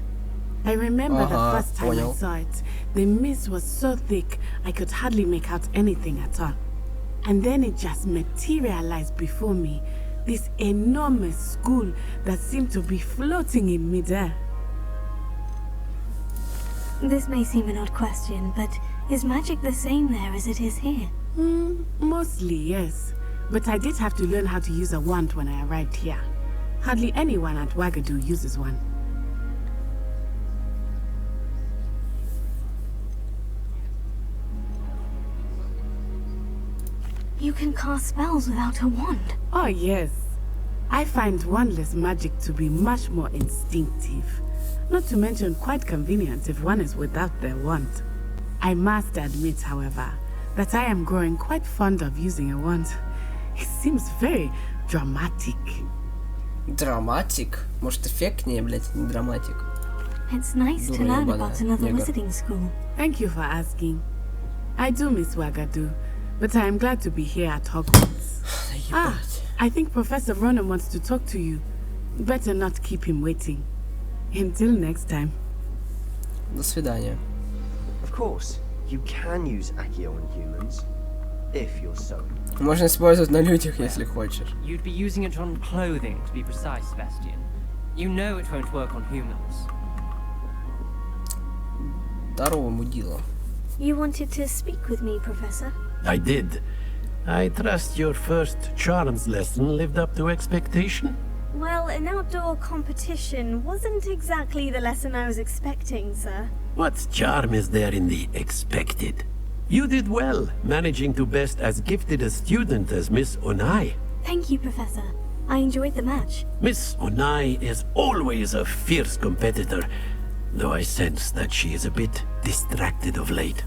Speaker 4: I remember the first time I saw it, the mist was so thick I could hardly make out anything at all. And then it just materialized before me, this enormous school that seemed to be floating in midair.
Speaker 3: This may seem an odd question, but is magic the same there as it is here?
Speaker 4: Mostly, yes. But I did have to learn how to use a wand when I arrived here. Hardly anyone at Ouagadougou uses one.
Speaker 3: You can cast spells without a wand?
Speaker 4: Oh yes. I find wandless magic to be much more instinctive. Not to mention quite convenient if one is without their wand. I must admit, however, that I am growing quite fond of using a wand. It seems very dramatic.
Speaker 1: Dramatic? Может, эффектнее, блядь, не драматик.
Speaker 3: It's nice to learn about another wizarding school.
Speaker 4: Thank you for asking. I do miss Ouagadougou, but I am glad to be here at Hogwarts. I think Professor Ronan wants to talk to you. Better not keep him waiting. Until next time.
Speaker 1: До свидания.
Speaker 13: Of course, you can use Accio on humans, if you're so.
Speaker 1: Можно использовать на людях, если хочешь.
Speaker 14: You'd be using it on clothing, to be precise, Sebastian. You know it won't work on humans.
Speaker 1: Здорово, мудила.
Speaker 3: You wanted to speak with me, Professor?
Speaker 12: I did. I trust your first charms lesson lived up to expectation?
Speaker 3: Well, an outdoor competition wasn't exactly the lesson I was expecting, sir.
Speaker 12: What charm is there in the expected? You did well, managing to best as gifted a student as Miss Onai.
Speaker 3: Thank you, Professor. I enjoyed the match.
Speaker 12: Miss Onai is always a fierce competitor, though I sense that she is a bit distracted of late.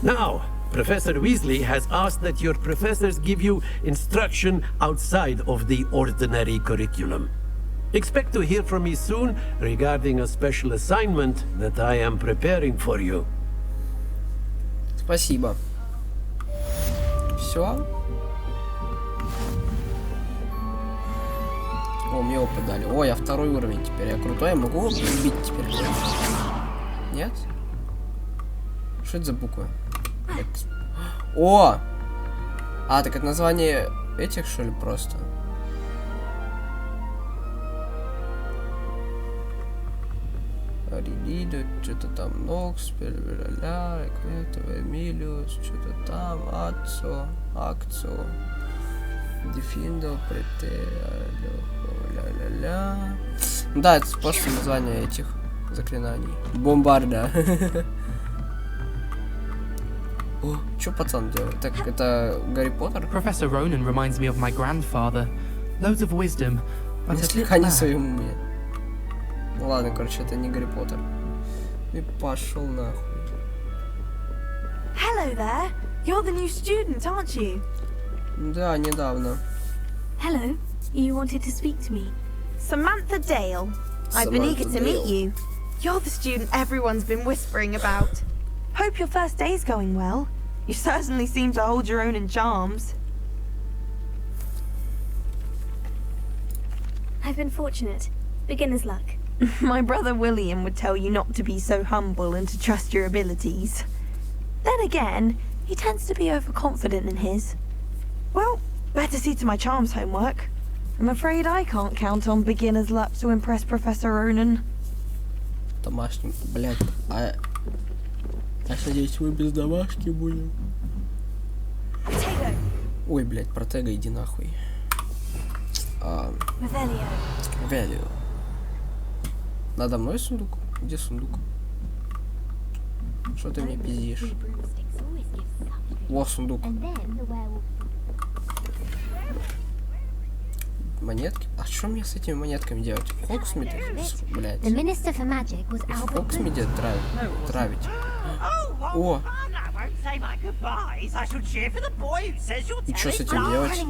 Speaker 12: Now, Professor Weasley has asked that your professors give you instruction outside of the ordinary curriculum. Expect to hear from me soon regarding a special assignment that I am preparing for you.
Speaker 1: Спасибо. Все? О, мне опыт дали. О, я 2-й уровень теперь. Я крутой, я могу убить теперь. Нет? Что это за буквы? О! А, так это название этих, что ли, просто? Аридида, что-то там, Нокс, Первераля, Эмилиус, что-то там, Ацо, Акцо, Дефиндо, ля-ля-ля. Да, это просто название этих заклинаний. Бомбарда. О, что пацан делает? Так, это Гарри Поттер?
Speaker 15: Professor Ronan reminds me of my grandfather. Loads of wisdom, but a bit
Speaker 1: не в
Speaker 15: bad.
Speaker 1: своем уме. Ну ладно, короче, это не Гарри Поттер. И пошел нахуй.
Speaker 11: Hello there. You're the new student, aren't you?
Speaker 1: Да, недавно.
Speaker 3: Hello. You wanted to speak to me?
Speaker 11: Samantha Dale. I've been eager to meet you. You're the student everyone's been whispering about. Hope your first day's going well. You certainly seem to hold your own in charms.
Speaker 3: I've been fortunate. Beginner's luck.
Speaker 11: My brother William would tell you not to be so humble and to trust your abilities. Then again, he tends to be overconfident in his. Well, better see to my charms homework. I'm afraid I can't count on beginner's luck to impress Professor Ronan.
Speaker 1: Домашний, блядь, я надеюсь, мы без домашки будем. Ой, блядь, Протега, иди нахуй. Value. Надо мной сундук? Где сундук? Что ты мне пиздишь? О, сундук. Монетки? А что мне с этими монетками делать? Хоксмит? Блядь. Хоксмит травить. О! И что с этим делать?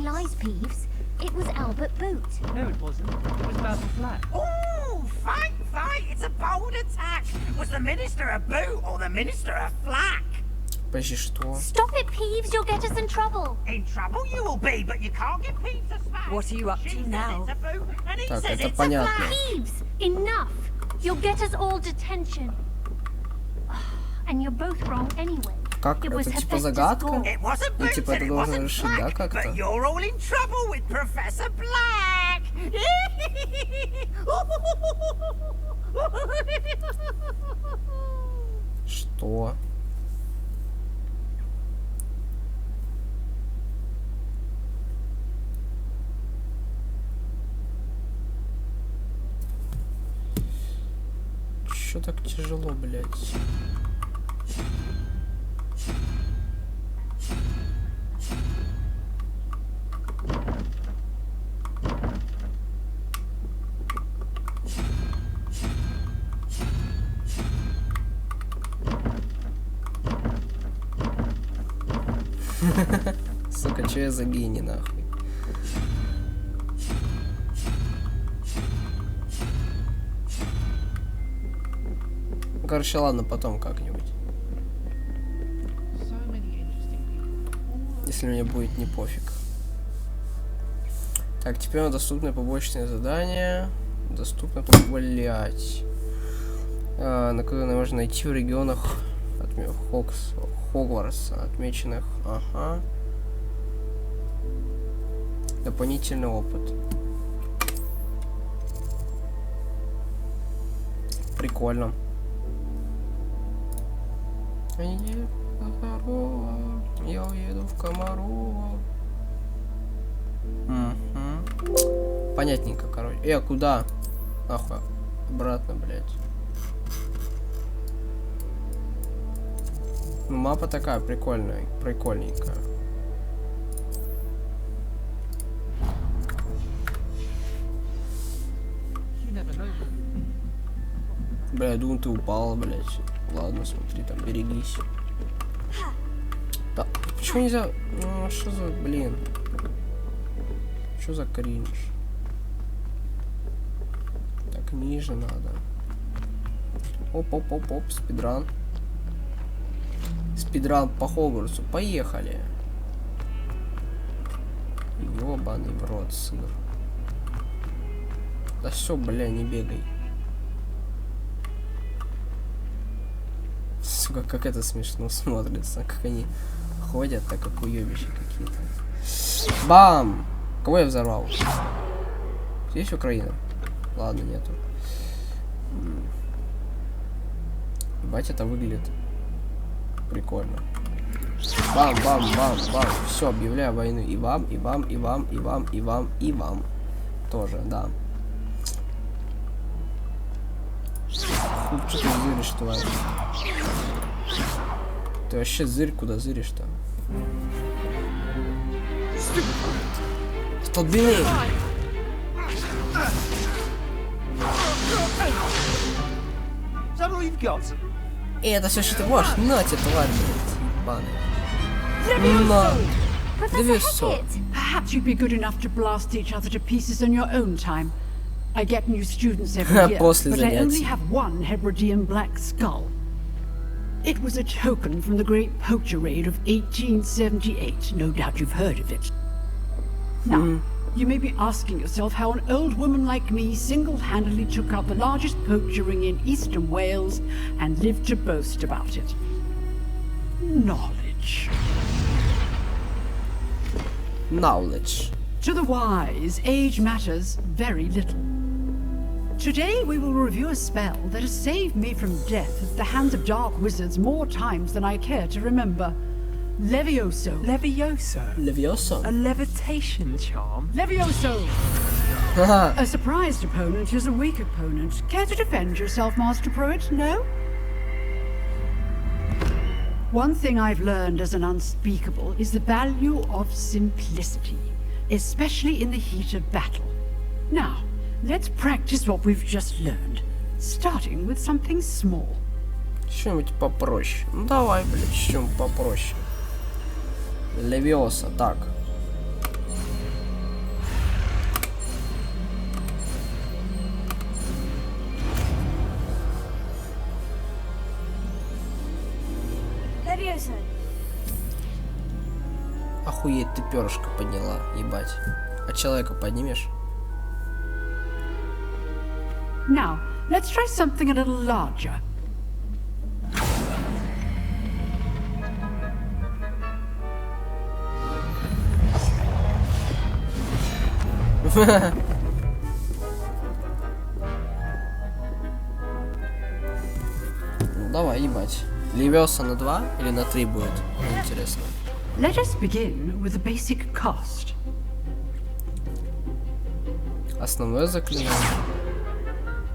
Speaker 2: It was Albert Boot.
Speaker 14: No, it wasn't. It was Basil Flack.
Speaker 8: Oh, fight! It's a bold attack! Was the Minister a boot or the Minister a flack?
Speaker 1: Почти что?
Speaker 2: Stop it, Peeves! You'll get us in trouble.
Speaker 8: In trouble you will be, but you can't give Peeves a smack.
Speaker 11: What are you up to now?
Speaker 1: Так, это понятно.
Speaker 2: Peeves! Enough! You'll get us all detention. And you're both wrong anyway.
Speaker 1: Как? Это типа загадка? И типа это должен решить, да, как-то?
Speaker 8: But you're all in trouble with Professor Black.
Speaker 1: Что? Чё так тяжело, блядь? Сука, чё я за гений, нахуй? Короче, ладно, потом как-нибудь. Если мне будет не пофиг. Так, теперь доступны побочные задания. Доступно, блять. На которые можно найти в регионах Хогвартс, отмеченных. Ага. Дополнительный опыт. Прикольно. Я уеду в Комарова. Угу. Понятненько, короче. Куда? Нахуй. Обратно, блядь. Ну, мапа такая прикольная, прикольненькая. Бля, я думал, ты упала, блядь. Ладно, смотри, там, берегись. Да, почему нельзя... Ну, что за... Блин. Что за кринж? Так, ниже надо. Оп, спидран. Спидран по Хогвартсу. Поехали. Ёбаный в рот, сыр. Да все, бля, не бегай. Сука, как это смешно смотрится. Как они ходят, так как уёбища какие-то. Бам! Кого я взорвал? Здесь Украина? Ладно, нету. Ебать, это выглядит прикольно. Бам, бам, бам, бам. Все, объявляю войну и вам, и вам, и вам, и вам, и вам, и вам. Тоже, да. Фу, что ты зыришь, тварь? Ты вообще зырь, куда зыришь-то? Столбины! И это все, что ты можешь? На тебе, тварь, блядь, ебаный. На!
Speaker 16: Perhaps you'd be good enough to blast each other to pieces on your own time. I get new students every year, but I only have one Hebridean black skull. It was a token from the great poacher raid of 1878. No doubt you've heard of it. Now, you may be asking yourself how an old woman like me single-handedly took out the largest poacher ring in eastern Wales and lived to boast about it. Knowledge.
Speaker 1: Knowledge.
Speaker 16: To the wise, age matters very little. Today we will review a spell that has saved me from death at the hands of dark wizards more times than I care to remember. Levioso.
Speaker 14: Levioso?
Speaker 1: Levioso?
Speaker 14: A levitation charm?
Speaker 16: Levioso! A surprised opponent is a weak opponent. Care to defend yourself, Master Pruitt? No? One thing I've learned as an unspeakable is the value of simplicity, especially in the heat of battle. Now, let's practice what we've just learned, starting with something small.
Speaker 1: Что-нибудь попроще. Ну давай, блядь, что-нибудь попроще. Левиоса, так.
Speaker 3: Левиоса.
Speaker 1: Охуеть, ты перышко подняла, ебать. А человека поднимешь?
Speaker 16: Now, let's try something a little larger.
Speaker 1: Ну давай, ебать. Левиоса на 2 или на 3 будет? Интересно.
Speaker 16: Let us begin with the basic cast.
Speaker 1: Основное заклинание.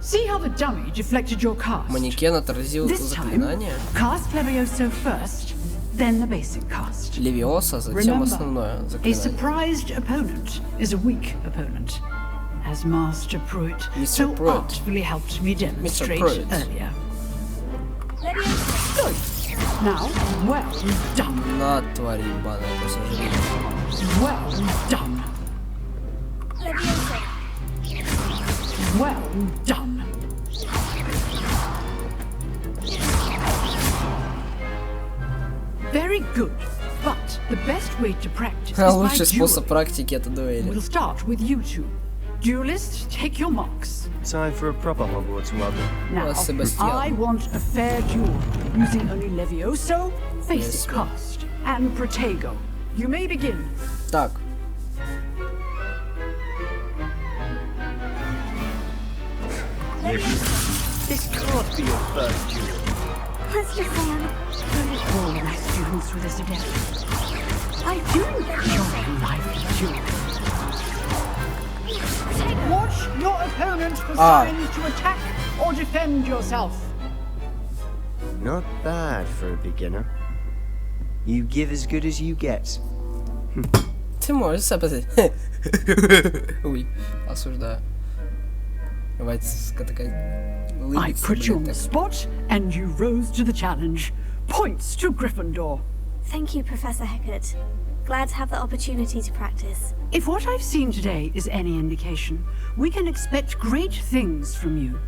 Speaker 16: See how the dummy deflected your cast.
Speaker 1: Манекен отразил заклинание.
Speaker 16: Cast Levioso first, then the basic cast.
Speaker 1: Левиоса, затем основное
Speaker 16: A
Speaker 1: заклинание.
Speaker 16: surprised opponent is a weak opponent, as Master Pruitt so artfully helped me demonstrate earlier. Good. Now, well done.
Speaker 1: На, тварь ебаная, просто живи.
Speaker 16: Well done. Well done. Very good. But the best way to practice is by
Speaker 1: Лучший
Speaker 16: dueling.
Speaker 1: способ практики это дуэли.
Speaker 16: We'll start with you two. Duelists, take your marks.
Speaker 13: Time for a proper Hogwarts wobble.
Speaker 16: Now, I want a fair duel, using only Levioso, basic cast, and Protego. You may begin.
Speaker 1: Так.
Speaker 13: This can't be your first duel.
Speaker 3: Let's just say
Speaker 16: All my students with us again. I do enjoy lively duels. Watch your opponent for signs to attack or defend yourself.
Speaker 13: Not bad for a beginner. You give as good as you get.
Speaker 1: Ты можешь записать. Ой, осуждаю.
Speaker 16: I put you on the spot, and you rose to the challenge. Points to Gryffindor.
Speaker 3: Thank you, Professor Hecat. Glad to have the opportunity to practice.
Speaker 16: If what I've seen today is any indication, we can expect great things from you.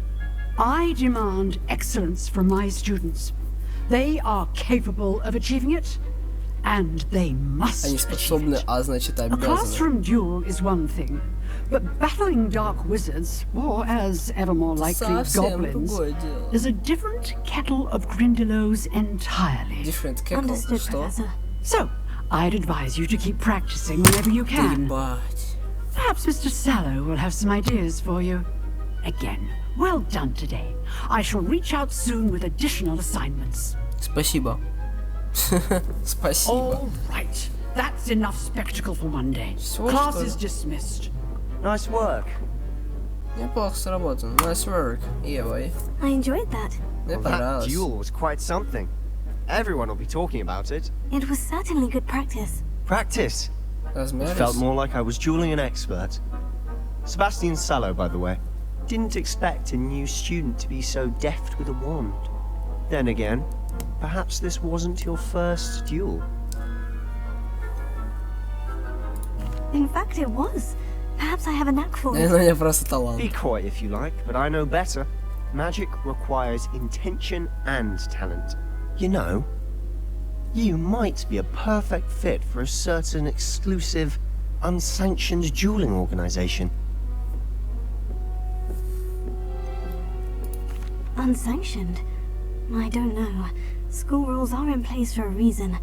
Speaker 16: I demand excellence from my students. They are capable of achieving it, and they must achieve it. A classroom duel is one thing, but battling dark wizards, or as ever more likely, goblins, is a different kettle of Grindylows entirely.
Speaker 1: Different kettle?
Speaker 3: Understood, Professor.
Speaker 16: So, I'd advise you to keep practicing whenever you can. Perhaps Mr. Sallow will have some ideas for you. Again, well done today. I shall reach out soon with additional assignments.
Speaker 1: Спасибо. Спасибо.
Speaker 16: All right. That's enough spectacle for one day. Class is dismissed.
Speaker 13: Nice work.
Speaker 1: Неплохо сработано. Nice work. Eva.
Speaker 3: I enjoyed that.
Speaker 13: Well, that duel was quite something. Everyone will be talking about it.
Speaker 3: It was certainly good practice.
Speaker 13: Practice? It felt more like I was dueling an expert. Sebastian Sallow, by the way. Didn't expect a new student to be so deft with a wand. Then again, perhaps this wasn't your first duel.
Speaker 3: In fact, it was. Perhaps I have a knack for it.
Speaker 13: Be coy if you like, but I know better. Magic requires intention and talent. You know, you might be a perfect fit for a certain exclusive, unsanctioned dueling organization.
Speaker 3: Unsanctioned? I don't know. School rules are in place for a reason.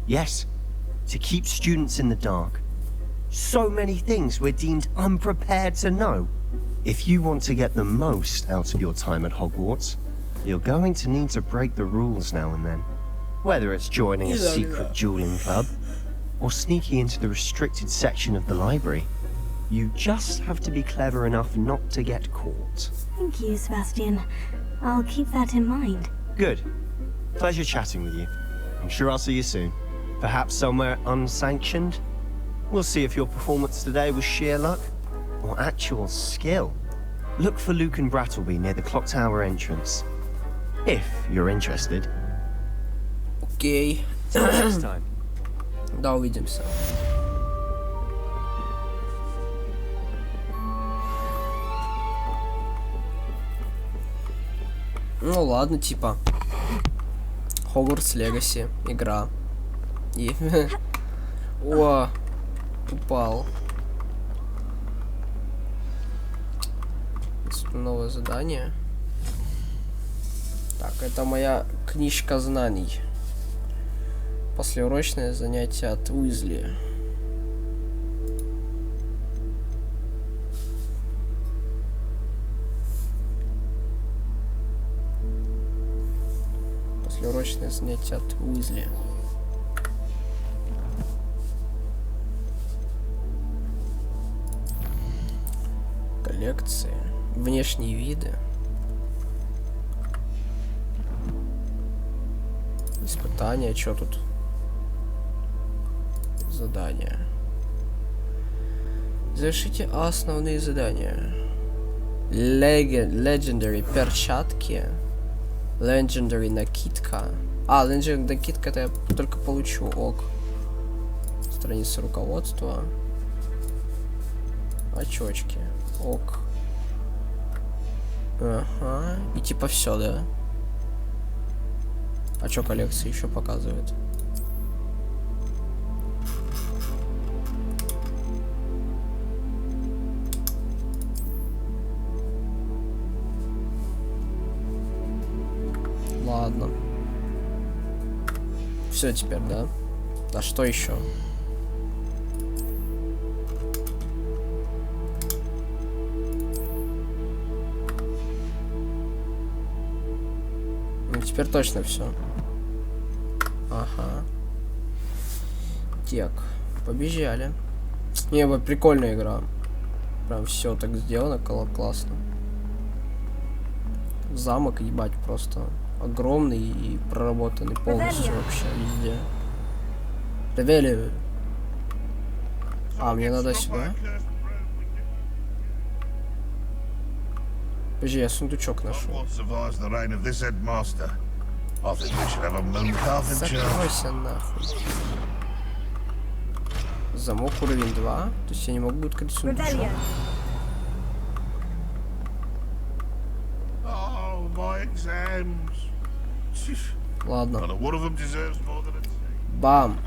Speaker 13: Yes, to keep students in the dark. So many things we're deemed unprepared to know. If you want to get the most out of your time at Hogwarts, you're going to need to break the rules now and then. Whether it's joining a secret dueling club, or sneaking into the restricted section of the library, you just have to be clever enough not to get caught.
Speaker 3: Thank you, Sebastian. I'll keep that in mind.
Speaker 13: Good. Pleasure chatting with you. I'm sure I'll see you soon. Perhaps somewhere unsanctioned? We'll see if your performance today was sheer luck, or actual skill. Look for Luke and Brattleby near the Clock Tower entrance. If you're interested.
Speaker 1: Окей. Да, увидимся. Ну ладно, типа. Hogwarts Legacy. Игра. И... О, упал. Новое задание. Так, это моя книжка знаний. Послеурочное занятие от Уизли. Послеурочное занятие от Уизли. Коллекции. Внешние виды. Испытания. Что тут? Задания. Завершите основные задания. Legendary перчатки. Legendary накидка. А, Legendary накидка это я только получу. Ок. Страница руководства. Очочки. Ок. Ага. И типа все, да? А что коллекции еще показывает? Ладно. Все теперь, да? А что еще? Ну теперь точно все. Ага. Так, побежали. Не, вот прикольная игра. Прям все так сделано, классно. Замок, ебать, просто огромный и проработанный полностью вообще везде. Ревелию. А, мне надо сюда. Подожди, я сундучок нашел. Закройся нахуй. Замок уровень 2. То есть я не могу открыть сундучок. Ладно. Бам.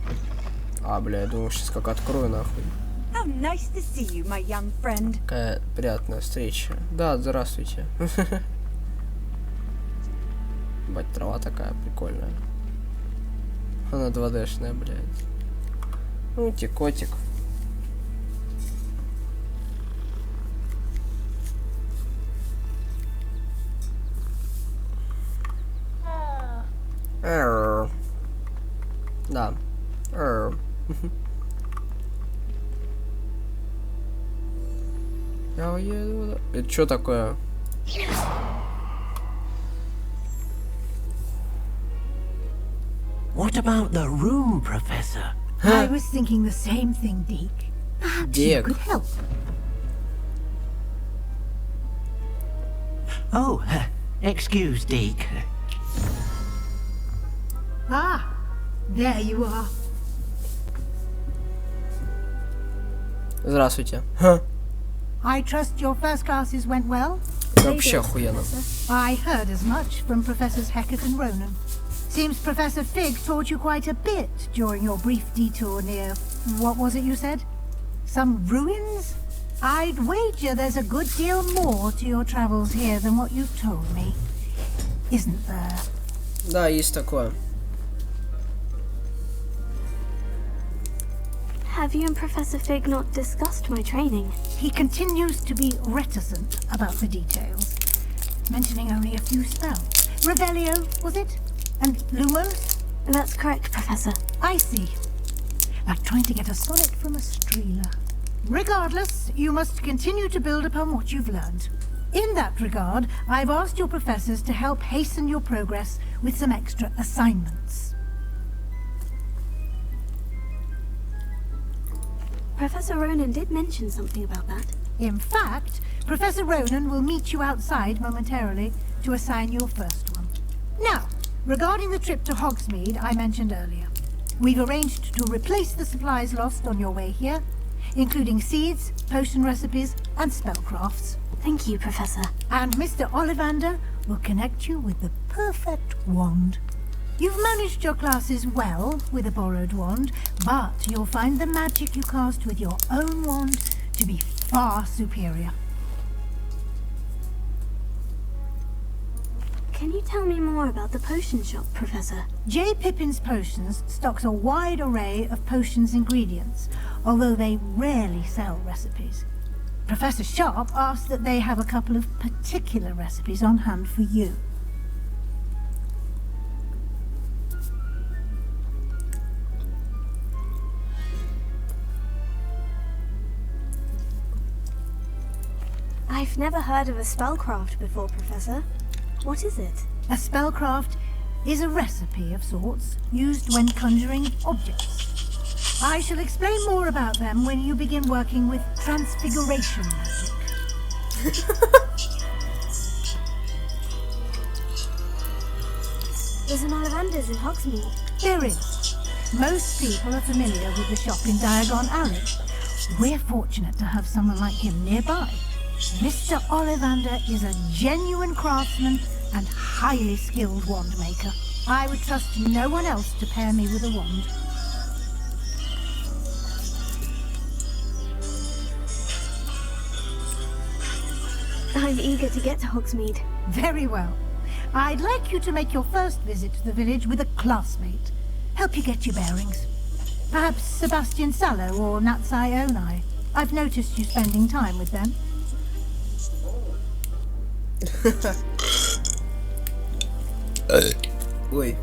Speaker 1: А, бля, я думал, сейчас как открою нахуй. Какая приятная встреча. Да, здравствуйте. Бать, трава такая прикольная. Она 2D-шная, блядь. Котик. Да. Я уеду. Это что такое?
Speaker 8: What about the room, Professor?
Speaker 7: I was thinking the same thing, Deke. Perhaps you could help.
Speaker 8: Oh, excuse, Deke.
Speaker 7: Ah, there you are.
Speaker 1: Здравствуйте.
Speaker 7: I trust your first classes went well?
Speaker 1: Вообще охуенно.
Speaker 7: I heard as much from Professors Heckett and Ronan. Seems Professor Fig taught you quite a bit during your brief detour near... what was it you said? Some ruins? I'd wager there's a good deal more to your travels here than what you've told me. Isn't there?
Speaker 1: Да, есть такое.
Speaker 3: Have you and Professor Fig not discussed my training?
Speaker 7: He continues to be reticent about the details, mentioning only a few spells. Revelio, was it? And Lumos?
Speaker 3: That's correct, Professor.
Speaker 7: I see. Like trying to get a sonnet from a streeler. Regardless, you must continue to build upon what you've learned. In that regard, I've asked your professors to help hasten your progress with some extra assignments.
Speaker 3: Professor Ronan did mention something about that.
Speaker 7: In fact, Professor Ronan will meet you outside momentarily to assign your first one. Now, regarding the trip to Hogsmeade I mentioned earlier, we've arranged to replace the supplies lost on your way here, including seeds, potion recipes, and spellcrafts.
Speaker 3: Thank you, Professor.
Speaker 7: And Mr. Ollivander will connect you with the perfect wand. You've managed your classes well with a borrowed wand, but you'll find the magic you cast with your own wand to be far superior.
Speaker 3: Can you tell me more about the potion shop, Professor?
Speaker 7: J. Pippin's Potions stocks a wide array of potions ingredients, although they rarely sell recipes. Professor Sharp asked that they have a couple of particular recipes on hand for you.
Speaker 3: I've never heard of a spellcraft before, Professor. What is it?
Speaker 7: A spellcraft is a recipe of sorts, used when conjuring objects. I shall explain more about them when you begin working with transfiguration magic.
Speaker 3: There's an Ollivander's in Hogsmeade.
Speaker 7: There is. Most people are familiar with the shop in Diagon Alley. We're fortunate to have someone like him nearby. Mr. Ollivander is a genuine craftsman and highly skilled wand maker. I would trust no one else to pair me with a wand.
Speaker 3: I'm eager to get to Hogsmeade.
Speaker 7: Very well. I'd like you to make your first visit to the village with a classmate. Help you get your bearings. Perhaps Sebastian Sallow or Natsai Onai. I've noticed you spending time with them.
Speaker 1: Ой.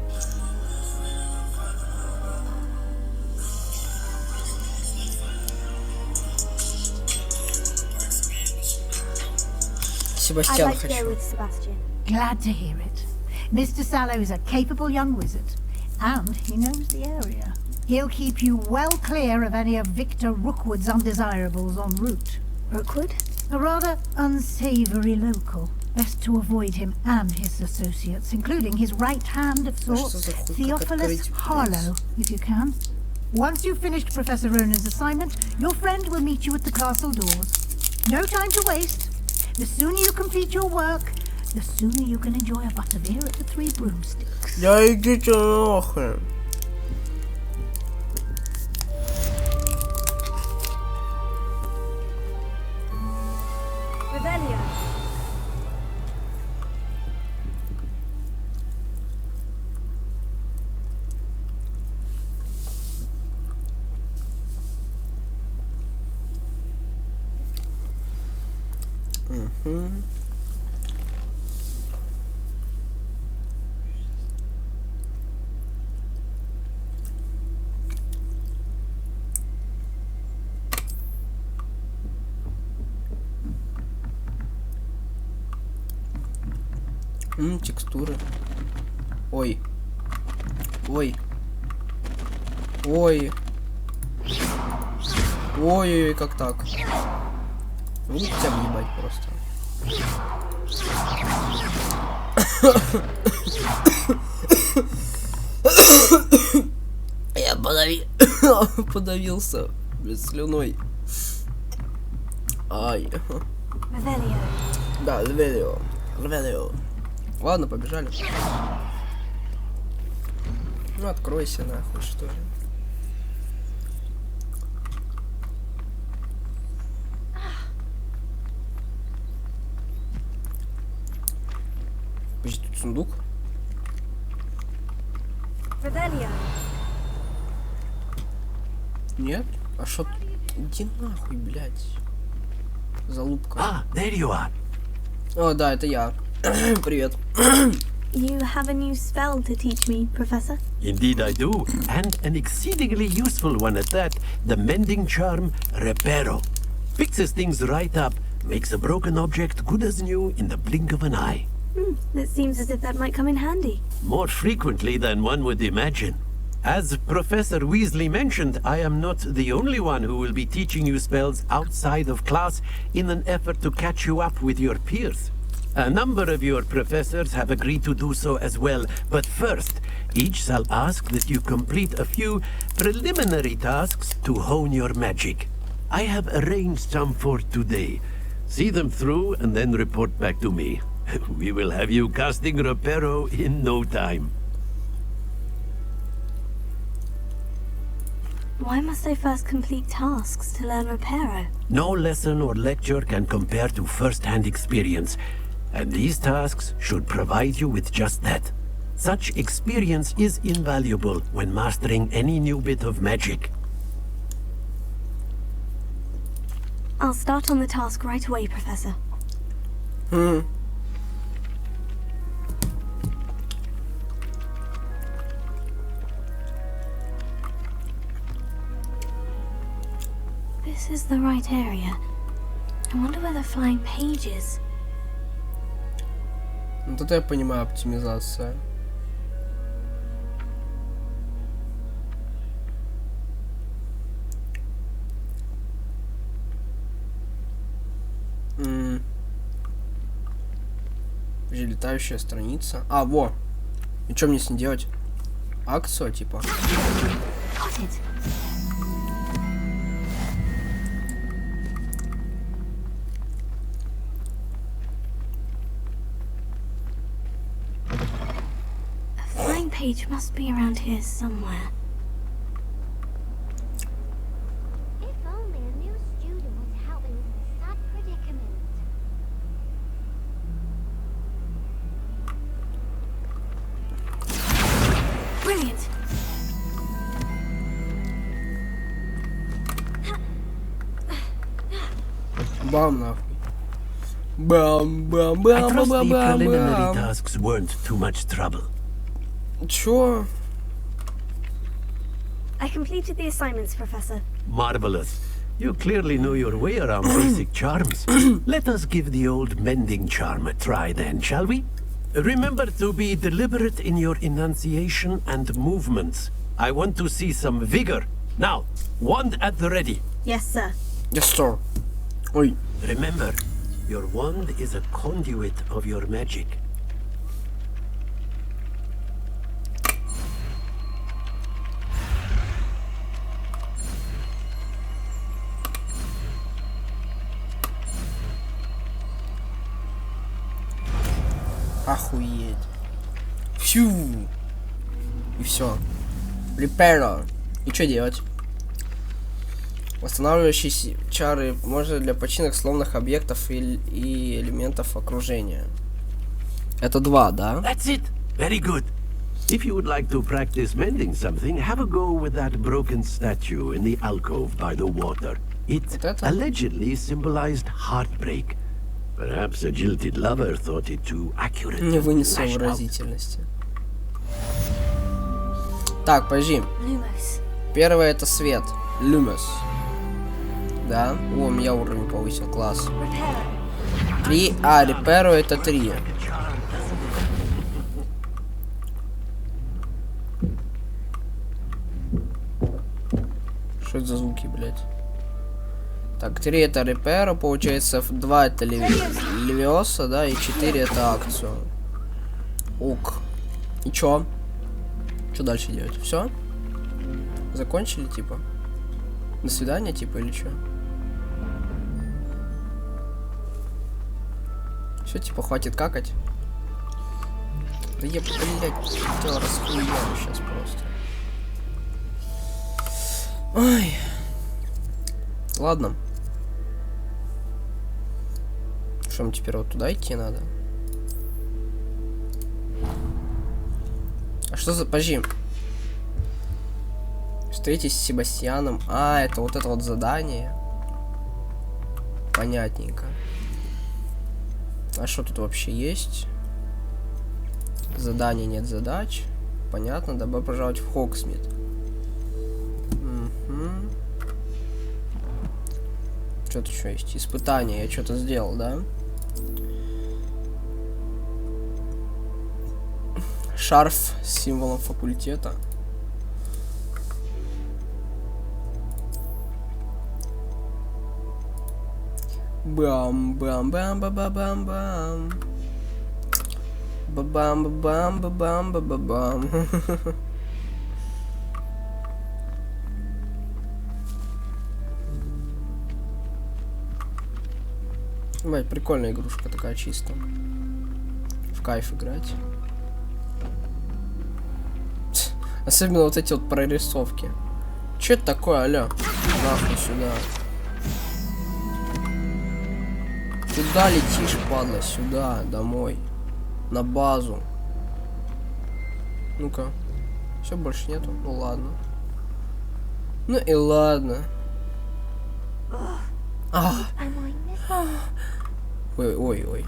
Speaker 1: Sebastian
Speaker 3: I'd like to go with Sebastian.
Speaker 7: Glad to hear it. Mr. Sallow is a capable young wizard, and he knows the area. He'll keep you well clear of any of Victor Rookwood's undesirables en route.
Speaker 3: Rookwood?
Speaker 7: A rather unsavory local. Best to avoid him and his associates, including his right hand of sorts, Theophilus Harlow, if you can. Once you've finished Professor Ronan's assignment, your friend will meet you at the castle doors. No time to waste. The sooner you complete your work, the sooner you can enjoy a butterbeer at the Three Broomsticks.
Speaker 1: Да идите нахуй.
Speaker 3: Revelio.
Speaker 1: Текстуры. Ой. Ой. Ой. Ой, как так? Буду тебя въебать просто. Я подавился слюной. Ай. Да, Ревелио. Ладно, побежали. Ну, откройся нахуй, что ли. Подожди, тут сундук? Нет? А шо? Иди нахуй, блядь. Залупка.
Speaker 12: There you are.
Speaker 1: О, да, это я. Привет.
Speaker 3: You have a new spell to teach me, Professor?
Speaker 12: Indeed I do, and an exceedingly useful one at that, the mending charm Reparo. Fixes things right up, makes a broken object good as new in the blink of an eye.
Speaker 3: It seems as if that might come in handy.
Speaker 12: More frequently than one would imagine. As Professor Weasley mentioned, I am not the only one who will be teaching you spells outside of class in an effort to catch you up with your peers. A number of your professors have agreed to do so as well, but first, each shall ask that you complete a few preliminary tasks to hone your magic. I have arranged some for today. See them through and then report back to me. We will have you casting Reparo in no time.
Speaker 3: Why must I first complete tasks to learn Reparo?
Speaker 12: No lesson or lecture can compare to first-hand experience, and these tasks should provide you with just that. Such experience is invaluable when mastering any new bit of magic.
Speaker 3: I'll start on the task right away, Professor. This is the right area. I wonder where the flying page is.
Speaker 1: Вот это я понимаю, оптимизация. Летающая страница. А, во! И что мне с ней делать? Акцию, типа.
Speaker 3: Page must be around here somewhere.
Speaker 2: If only a new student was helping with a sad predicament.
Speaker 3: Brilliant.
Speaker 1: Бам нахуй. Бам, бам, бам,
Speaker 12: I trust
Speaker 1: бам,
Speaker 12: the
Speaker 1: бам,
Speaker 12: preliminary
Speaker 1: бам.
Speaker 12: tasks weren't too much trouble.
Speaker 1: Чё?
Speaker 3: I completed the assignments, Professor.
Speaker 12: Marvelous. You clearly know your way around basic charms. Let us give the old mending charm a try then, shall we? Remember to be deliberate in your enunciation and movements. I want to see some vigor. Now, wand at the ready.
Speaker 3: Yes, sir.
Speaker 1: Yes, sir. Oi.
Speaker 12: Remember, your wand is a conduit of your magic.
Speaker 1: Охуеть. Фью. И все. Reparo. И что делать? Восстанавливающие чары можно для починок сломанных объектов и элементов окружения. Это 2, да?
Speaker 12: That's it. Very good. If you would like to practice mending something, have a go with that broken statue in the alcove by the water. It allegedly symbolized heartbreak. Perhaps a jilted lover thought it too accurate.
Speaker 1: Не вынесу выразительности. Так, подожди. Первое это свет. Люмос. Да? О, у меня уровень повысил. Класс. 3. А, реперу это 3. Что это за звуки, блядь? Так, 3 это реперу, получается, 2 это левиоса, да, и 4 это акцию. Ок. И чё? Что дальше делать? Все? Закончили, типа? До свидания, типа, или чё? Все, типа, хватит какать. Да я, блядь, хотел расхуярю сейчас просто. Ой. Ладно. Что, мне теперь вот туда идти надо? А что за... Подожди. Встретитесь с Себастьяном. А, это вот задание. Понятненько. А что тут вообще есть? Задание, нет задач. Понятно, добро пожаловать в Хогсмит. Что-то еще есть. Испытание. Я что-то сделал, да? Шарф с символом факультета. Бам-бам-бам-бам-бам-бам. Бам-бам-бам-бам-бам-бам. Блять, прикольная игрушка такая чисто. В кайф играть. Особенно вот эти вот прорисовки. Че это такое, алё? Нахуй сюда. Куда летишь, падла? Сюда, домой. На базу. Ну-ка. Все, больше нету? Ну ладно. Ну и ладно. Ой.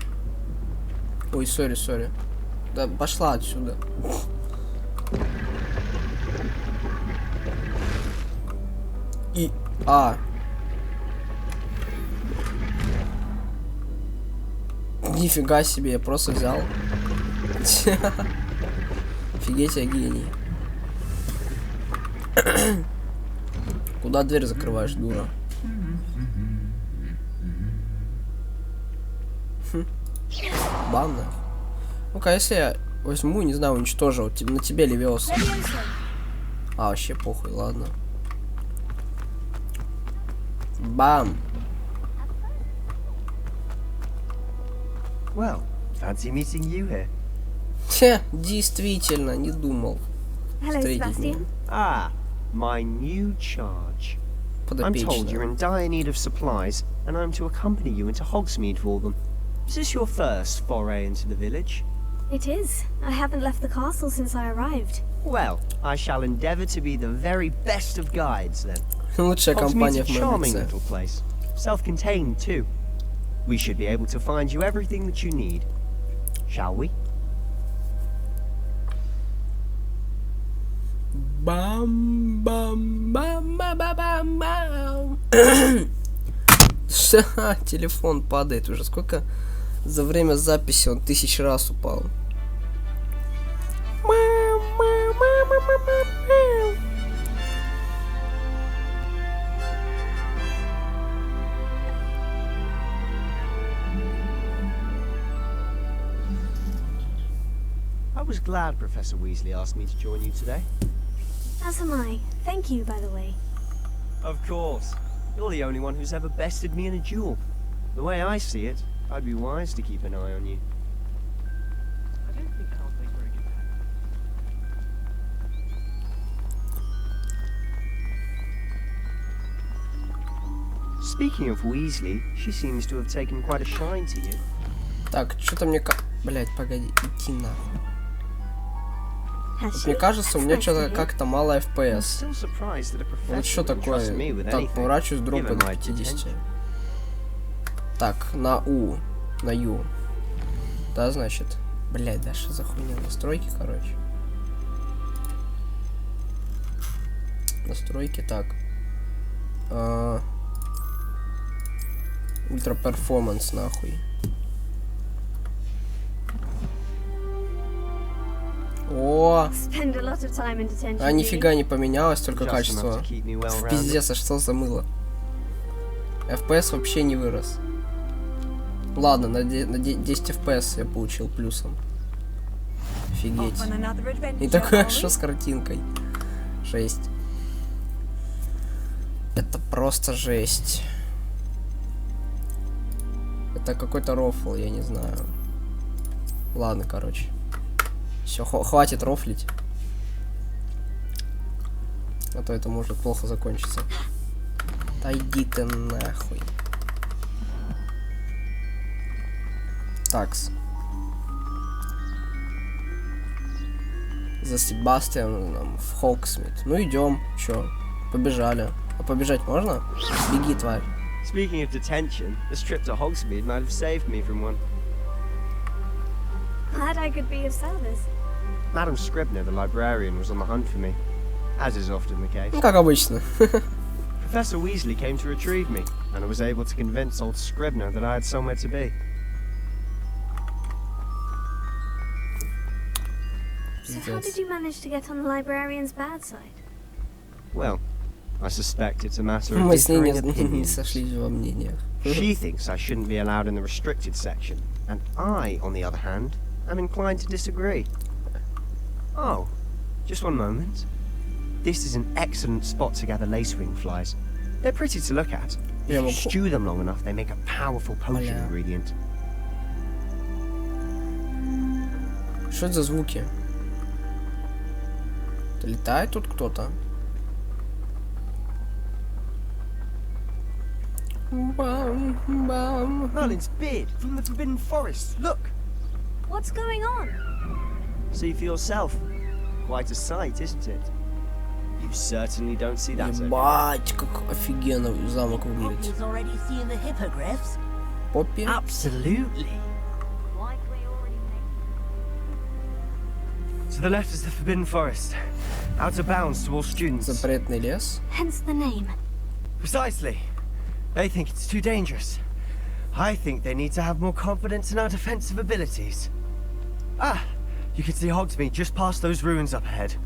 Speaker 1: Ой, сори. Да пошла отсюда. И... Нифига себе, я просто взял. Офигеть, я гений. Куда дверь закрываешь, дура? Банно. Ну-ка, если я возьму, не знаю, уничтожу, вот на тебе левиоса. А, вообще похуй, ладно. Бам.
Speaker 13: Well, fancy meeting you here.
Speaker 1: Действительно, не думал.
Speaker 3: Hello, Sebastian.
Speaker 13: Ah, my new charge. I'm told you're in dire need of supplies, and I'm to accompany you into Hogsmeade for them. Is this your first foray into the village?
Speaker 3: It is. I haven't left the castle since I arrived.
Speaker 13: Well, I shall endeavour to be the very best of guides then.
Speaker 1: Лучшая компания в
Speaker 13: Hogsmeade's a charming little place. Self-contained too. We should be able to find you everything that you need. Shall we?
Speaker 1: Бам-бам-бам-бам-бам. Телефон падает уже. Сколько за время записи он 1000 раз упал.
Speaker 13: I was glad Professor Weasley asked me to join you today.
Speaker 3: As am I. Thank you, by the way.
Speaker 13: Of course. You're the only one who's ever bested me in a duel. The way I see it, I'd be wise to keep an eye on you.
Speaker 14: I don't think I'll make very good tactics.
Speaker 13: Speaking of Weasley, she seems to have taken quite a shine to you.
Speaker 1: Так, что-то мне... Блять, погоди, иди нахуй. Вот мне кажется, у меня что-то как-то мало FPS. Вот что такое? Так, поворачиваюсь, дропы до 50. Так, на У. На Ю. Да, значит. Блядь, да что за хуйня? Настройки, короче. Настройки, так. Ультра перформанс, нахуй. О! А нифига не поменялось, только качество. Пиздец, а что за мыло? FPS вообще не вырос. Ладно, на 10 FPS я получил плюсом. Офигеть. И такое, что с картинкой. Жесть. Это просто жесть. Это какой-то рофл, я не знаю. Ладно, короче. Все, хватит рофлить. А то это может плохо закончиться. Да иди ты нахуй. Такс. За Себастьяном в Хоксмит. Ну идем. Чё? Побежали. А побежать можно? Беги, тварь.
Speaker 13: Speaking of detention, this trip to Hogsmeade might have saved me from one.
Speaker 3: Glad I could be of service.
Speaker 13: Madam Scribner, the librarian, was on the hunt for me, as is often the case.
Speaker 1: Как обычно.
Speaker 13: Professor Weasley came to retrieve me, and I was able to convince old Scribner that I had somewhere to be.
Speaker 3: So how did you manage to get on the librarian's bad side?
Speaker 13: Well, I suspect it's a matter of differing opinions. She thinks I shouldn't be allowed in the restricted section, and I, on the other hand, am inclined to disagree. Oh, just one moment. This is an excellent spot to gather lacewing flies. They're pretty to look at. If you stew them long enough, they make a powerful potion ingredient.
Speaker 1: Что это за звуки? Летает тут кто-то?
Speaker 13: Merlin's beard from the Forbidden Forest. Look.
Speaker 3: What's going on?
Speaker 13: See for yourself. Quite a sight, isn't it? You certainly don't see that.
Speaker 1: Ебать, как офигенно замок выглядит.
Speaker 8: Poppy's already seen the hippogriffs.
Speaker 1: Поппи?
Speaker 8: Absolutely.
Speaker 13: To the left is the Forbidden Forest. Out of bounds to all students.
Speaker 1: Запретный лес.
Speaker 3: Hence the name.
Speaker 13: Precisely. They think it's too dangerous. I think they need to have more confidence in our defensive abilities. Ah, you can see Hogsmeade just past those ruins up ahead.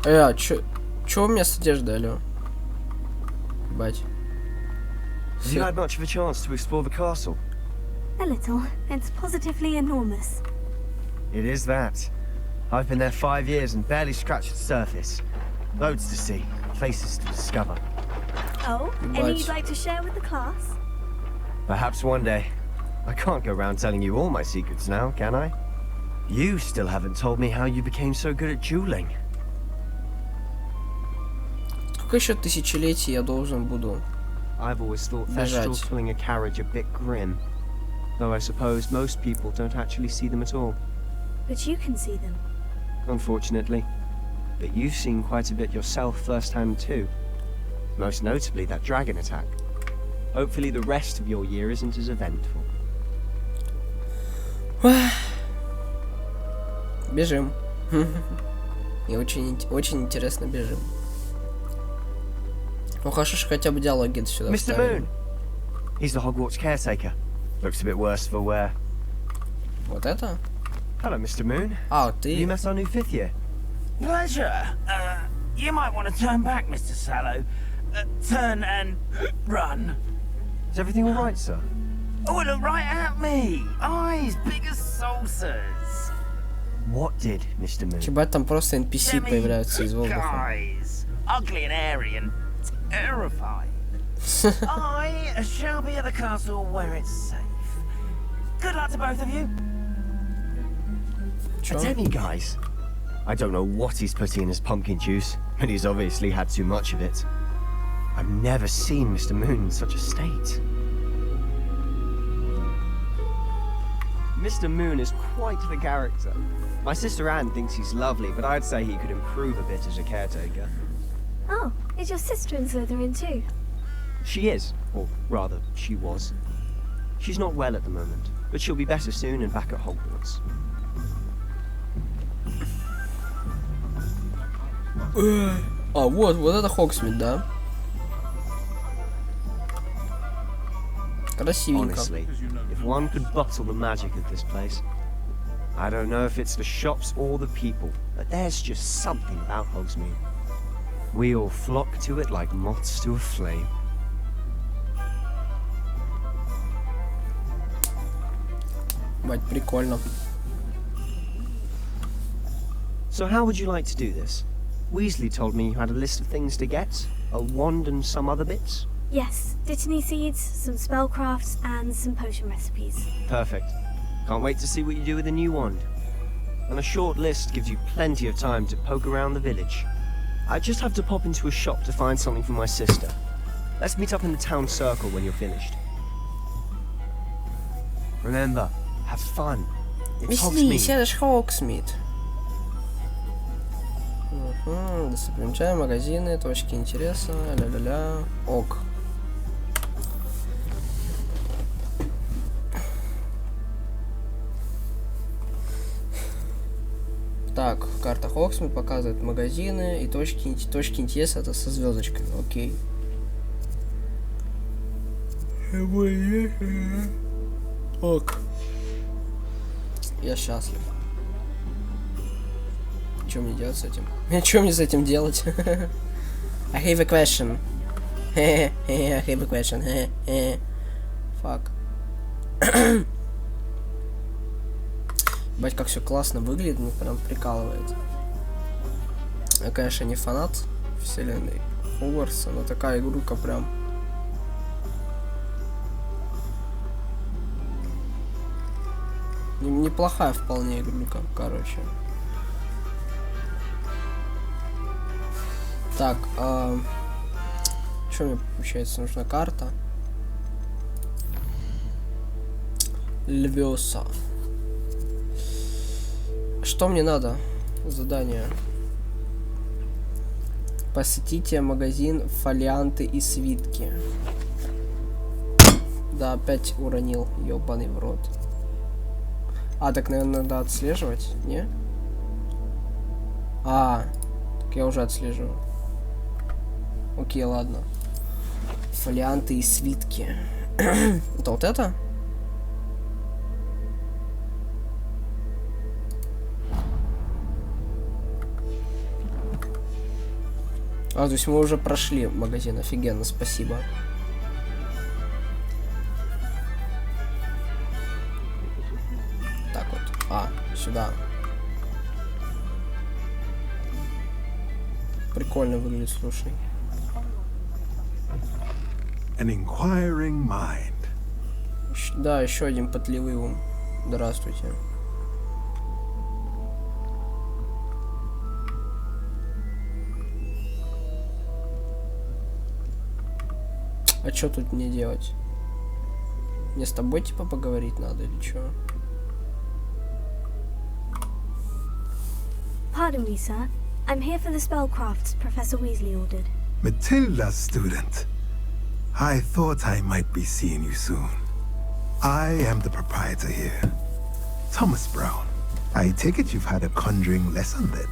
Speaker 1: Чё у меня с одеждой, алё? Бать.
Speaker 13: Have you had much of a chance to explore the castle?
Speaker 3: A little. It's positively enormous.
Speaker 13: It is that. I've been there 5 years and barely scratched the surface. Loads to see, places to discover.
Speaker 3: Oh, any you'd like to share with the class?
Speaker 13: Perhaps one day. I can't go around telling you all my secrets now, can I? You still haven't told me how you became so good at dueling.
Speaker 1: Сколько еще тысячелетий я должен буду
Speaker 13: I've always thought Thestrals pulling a carriage a bit grim. Though I suppose most people don't actually see them at all.
Speaker 3: But you can see them.
Speaker 13: Unfortunately. But you've seen quite a bit yourself firsthand too. Most notably that dragon attack. Hopefully the rest of your year isn't as eventful.
Speaker 1: Бежим. И очень интересно бежим. Ну хорошо, что хотя бы диалоги сюда
Speaker 13: Mr. Moon! He's the Hogwarts caretaker. Looks a bit worse for wear.
Speaker 1: Вот это?
Speaker 13: Hello, Mr. Moon.
Speaker 1: А, ты...
Speaker 13: You met our new 5th year.
Speaker 8: Pleasure. You might want to turn back, Mr. Sallow. Turn and run.
Speaker 13: Is everything all right, sir?
Speaker 8: Oh, look right at me. Eyes big as saucers.
Speaker 13: What did, Mr. Moon?
Speaker 1: Ебать, там просто NPC появляются из воздуха.
Speaker 8: Guys, ugly and airy and terrifying. I shall be at the castle where it's safe. Good luck to both of you.
Speaker 13: Atemi, guys. I don't know what he's putting in his pumpkin juice, but he's obviously had too much of it. I've never seen Mr. Moon in such a state. Mr. Moon is quite the character. My sister Anne thinks he's lovely, but I'd say he could improve a bit as a caretaker.
Speaker 3: Oh, is your sister in Slytherin too?
Speaker 13: She is, or rather, she was. She's not well at the moment, but she'll be better soon and back at Hogwarts.
Speaker 1: А, вот это Хогсмит, да? Красивенько.
Speaker 13: Honestly, if one could bottle the magic of this place, I don't know if it's the shops or the people, but there's just something about Hogsmeade. We all flock to it like moths to a flame.
Speaker 1: Бать, прикольно.
Speaker 13: So how would you like to do this? Weasley told me you had a list of things to get, a wand and some other bits.
Speaker 3: Yes, Dittany seeds, some spellcrafts, and some potion recipes.
Speaker 13: Perfect. Can't wait to see what you do with the new wand. And a short list gives you plenty of time to poke around the village. I just have to pop into a shop to find something for my sister. Let's meet up in the town circle when you're finished. Remember, have fun. It's
Speaker 1: Веселись, это ж Хогсмит. Достопримечательные магазины, точки интереса, ля-ля-ля. Ок. Так, карта Хогсмит показывает магазины и точки интереса, это со звездочками. Окей. Ок. Я счастлив. Что мне делать с этим? Что мне с этим делать? I have a question. I have a question. Fuck. Бать, как все классно выглядит, ну прям прикалывает. Я, конечно, не фанат вселенной Хогвартса, но такая игрулька прям. Неплохая вполне игрулька, короче. Так, что мне получается? Нужна карта. Львёса. Что мне надо? Задание. Посетите магазин фолианты и свитки. Да, опять уронил, ёбаный в рот. А, так, наверное, надо отслеживать, не? А, так я уже отслеживаю. Окей, ладно. Фолианты и свитки. Это вот это? А, то есть мы уже прошли магазин. Офигенно, спасибо. Так вот. А, сюда. Прикольно выглядит, слушай.
Speaker 17: An inquiring mind.
Speaker 1: Да, еще один пытливый ум. Здравствуйте. А что тут мне делать? Мне с тобой типа поговорить надо или что?
Speaker 3: Pardon me, sir. I'm here for the spellcrafts Professor Weasley ordered.
Speaker 17: Matilda's student. I thought I might be seeing you soon. I am the proprietor here, Thomas Brown. I take it you've had a conjuring lesson then?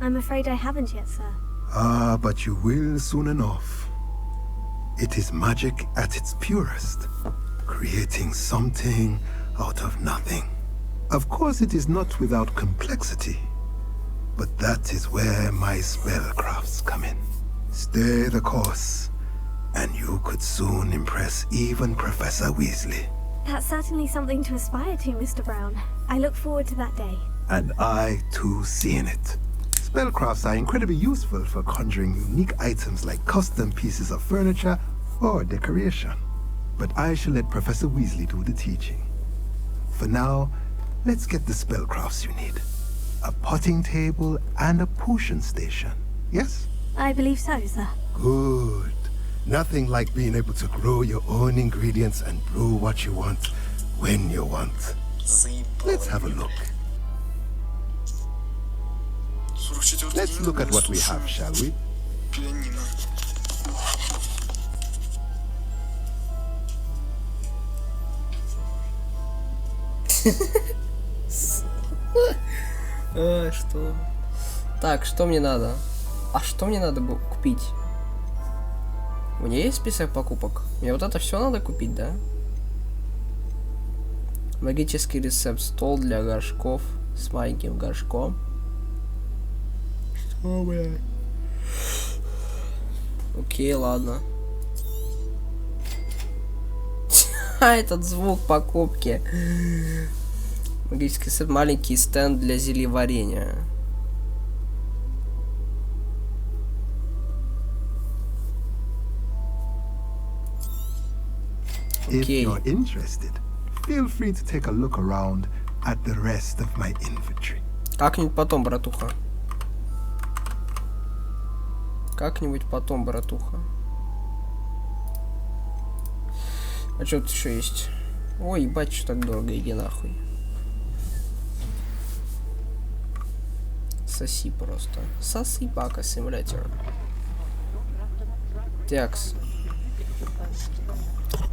Speaker 3: I'm afraid I haven't yet, sir.
Speaker 17: Ah, but you will soon enough. It is magic at its purest, creating something out of nothing. Of course, it is not without complexity, but that is where my spellcrafts come in. Stay the course, and you could soon impress even Professor Weasley.
Speaker 3: That's certainly something to aspire to, Mr. Brown. I look forward to that day.
Speaker 17: And I, too, seeing it. Spellcrafts are incredibly useful for conjuring unique items like custom pieces of furniture or decoration. But I shall let Professor Weasley do the teaching. For now, let's get the spellcrafts you need. A potting table and a potion station, yes?
Speaker 3: I believe so, sir.
Speaker 17: Good. Nothing like being able to grow your own ingredients and brew what you want, when you want. Let's have a look. Let's look at what we have, shall we?
Speaker 1: Что? Так, что мне надо? А что мне надо было купить? У меня есть список покупок? Мне вот это все надо купить, да? Магический рецепт. Стол для горшков с маленьким горшком. Что, блядь? Окей, ладно. Этот звук покупки. Магический рецепт. Маленький стенд для зельеварения.
Speaker 17: If you're interested, feel free to take a look around at the rest of my inventory.
Speaker 1: Как-нибудь потом, братуха. Как-нибудь потом, братуха. А что тут еще есть? Ой, ебать, что так дорого, иди нахуй. Соси просто. Соси, пока, симулятор. Текс.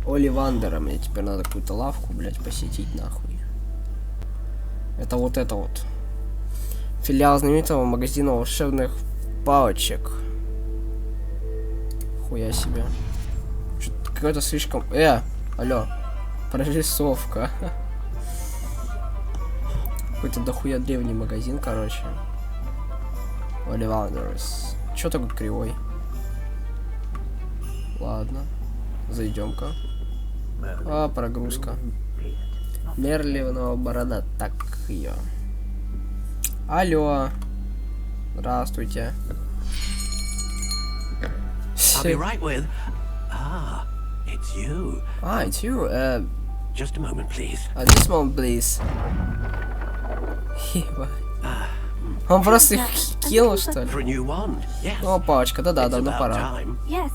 Speaker 1: Оливандера, мне теперь надо какую-то лавку, блять, посетить нахуй. Это вот. Филиал знаменитого магазина волшебных палочек. Хуя себе. Что-то какой-то слишком... алло. Прорисовка. Какой-то дохуя древний магазин, короче. Оливандерс. Чё такой кривой? Ладно. Зайдем-ка. А, прогрузка. Мерлиновая борода. Так, ее. Алло. Здравствуйте.
Speaker 12: I'll be right with. Ah, it's you.
Speaker 1: Ah, it's you.
Speaker 12: Just a moment, please.
Speaker 1: This moment, please. Он просто их кинул, что ли? О, палочка, да-да, давно пора.
Speaker 3: Yes,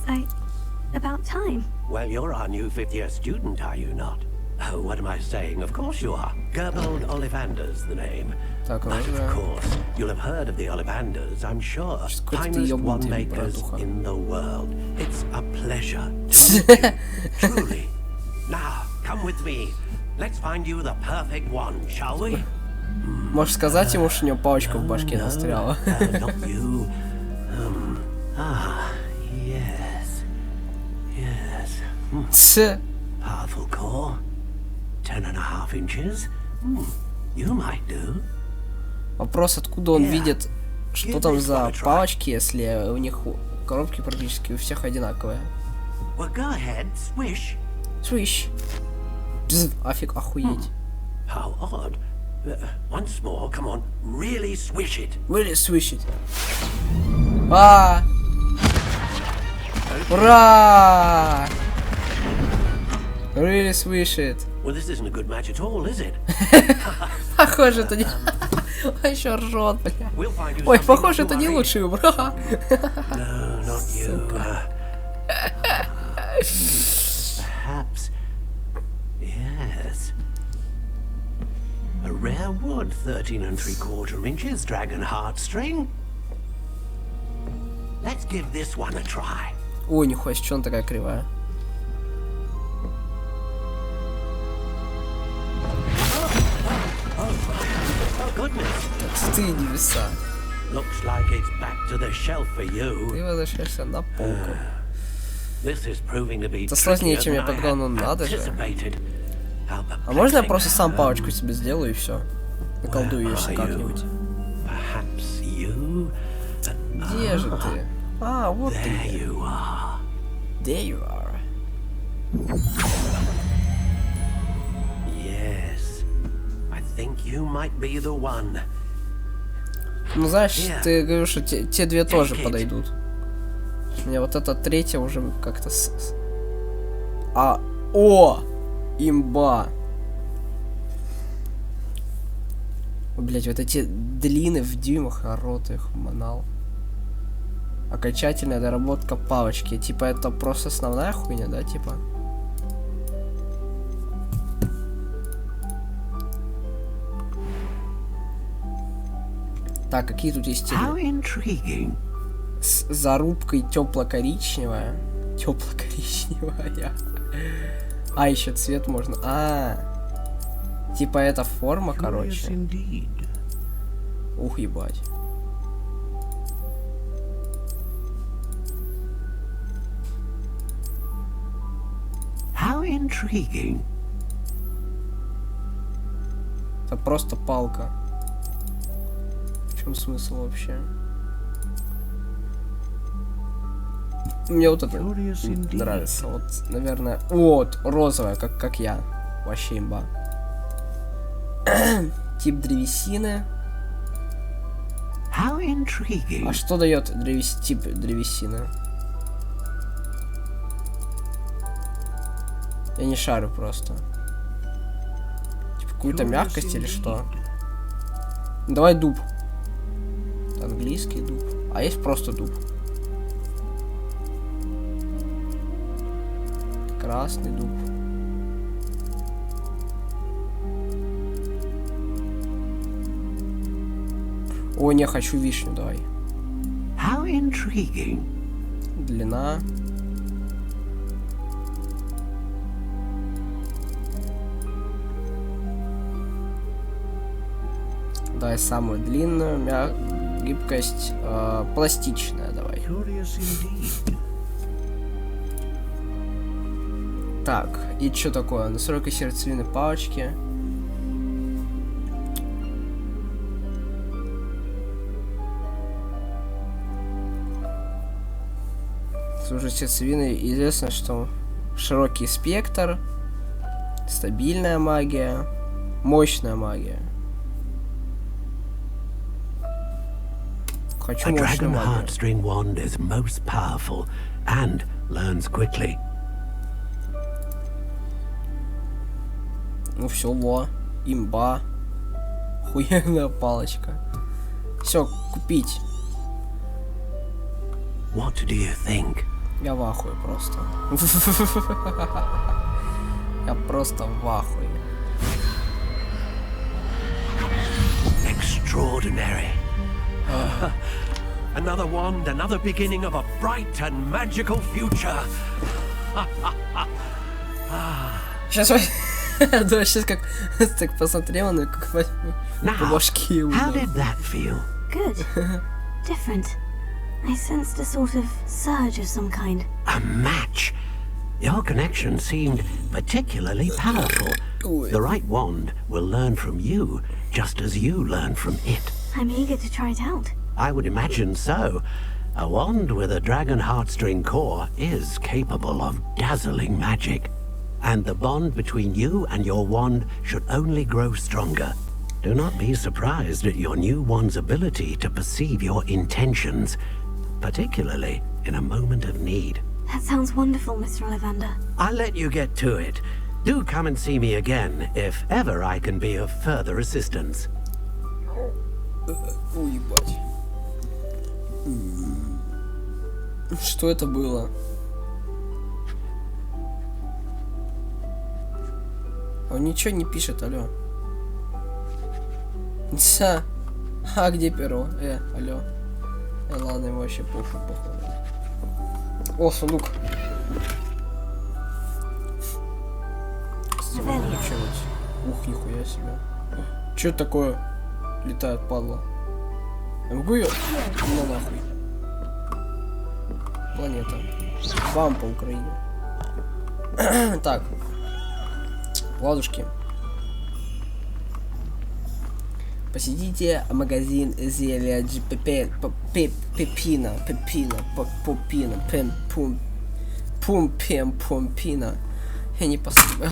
Speaker 3: about time.
Speaker 12: Well, you're our new fifth-year student, are you not? Oh, what am I saying? Of course you are. Gerbold Ollivander's the name. But of course, you'll have heard of the Ollivanders, I'm sure. Finest one-makers in the world. It's a pleasure to meet you. Truly. Now, come with me. Let's find you the perfect one, shall we?
Speaker 1: Можешь сказать ему, что у него палочка в башке застряла?
Speaker 12: Powerful core. 10.5 inches. You might do.
Speaker 1: Вопрос, откуда он видит, что там за палочки, если у них коробки практически у всех одинаковые.
Speaker 12: Well, go ahead, swish.
Speaker 1: Swish. Офиг, охуеть.
Speaker 12: How odd. Once more, come on, really swish it.
Speaker 1: Really swish it. А! Ура! Really swish it.
Speaker 12: Well, this isn't a good match at all, is it?
Speaker 1: Похоже, это не... Он еще ржет, бля. Ой, похоже, это не лучший выбор.
Speaker 12: No, not you. Perhaps. Yes. A rare wood, 13 3/4 inches, dragon heartstring. Let's give this one a try.
Speaker 1: Ой, нихуя, что она такая кривая? Так ты небеса.
Speaker 12: Looks like it's back to the shelf for you.
Speaker 1: Ты возвращаешься на полку.
Speaker 12: This is proving to be
Speaker 1: это сложнее, чем я подумал, но надо же. А можно я просто сам палочку себе сделаю и все? Наколдую ее как-нибудь. Где же ты? А, вот ты. There you are.
Speaker 12: Yes. I think you might be the one.
Speaker 1: Ну, знаешь, ты говоришь, что те две тоже подойдут. Мне вот эта третья уже как-то... О! Имба! Блять, вот эти длины в дюймах, рот их манал. Окончательная доработка палочки. Типа это просто основная хуйня, да, типа? Так, какие тут есть стили? С зарубкой тепло-коричневая. Тепло-коричневая. А, еще цвет можно. Типа это форма, короче. Ух, ебать.
Speaker 12: How intriguing.
Speaker 1: Это просто палка. В чем смысл вообще? Мне вот это нравится. Вот, наверное... Вот, розовая, как я. Вообще имба. Тип древесины.
Speaker 12: How intriguing.
Speaker 1: А что дает тип древесины? Я не шарю просто. Типа какую-то мягкость или что? Давай дуб. Английский дуб. А есть просто дуб. Красный дуб. О, не хочу вишню, давай.
Speaker 12: How intriguing.
Speaker 1: Длина. Давай самую длинную, гибкость пластичная, давай. Так, и что такое? Настройка сердцевины палочки. Слушай, сердцевины известно, что широкий спектр, стабильная магия, мощная магия. Хочу мощную магию.
Speaker 12: Heartstring wand is most powerful and learns quickly.
Speaker 1: Ну все, во, имба. Хуйная палочка. Все, купить.
Speaker 12: What do you think?
Speaker 1: Я в ахуе просто. Я просто в ахуе.
Speaker 12: Extraordinary. Another wand, another beginning of a bright and magical future.
Speaker 1: Сейчас да, сейчас как так посмотрел на как башки.
Speaker 12: How did that feel?
Speaker 3: Good. Different. I sensed a sort of surge of some kind.
Speaker 12: A match. Your connection seemed particularly powerful. The right wand will learn from you, just as you learn from it.
Speaker 3: I'm eager to try it out.
Speaker 12: I would imagine so. A wand with a dragon heartstring core is capable of dazzling magic. And the bond between you and your wand should only grow stronger. Do not be surprised at your new wand's ability to perceive your intentions, particularly in a moment of need.
Speaker 3: That sounds wonderful, Mr. Ollivander.
Speaker 12: I'll let you get to it. Do come and see me again, if ever I can be of further assistance.
Speaker 1: Уебать. Что это было? Он ничего не пишет, алло. А где перо? Алло. Ладно, ему вообще похуй, походу. О, сундук. Ух, нихуя себе. Че это такое? Летает, падла. Я могу ее? Ну нахуй. Планета. Бам по Украине. Так. Ладушки. Посетите магазин зелья пепина. Я не посмотрел.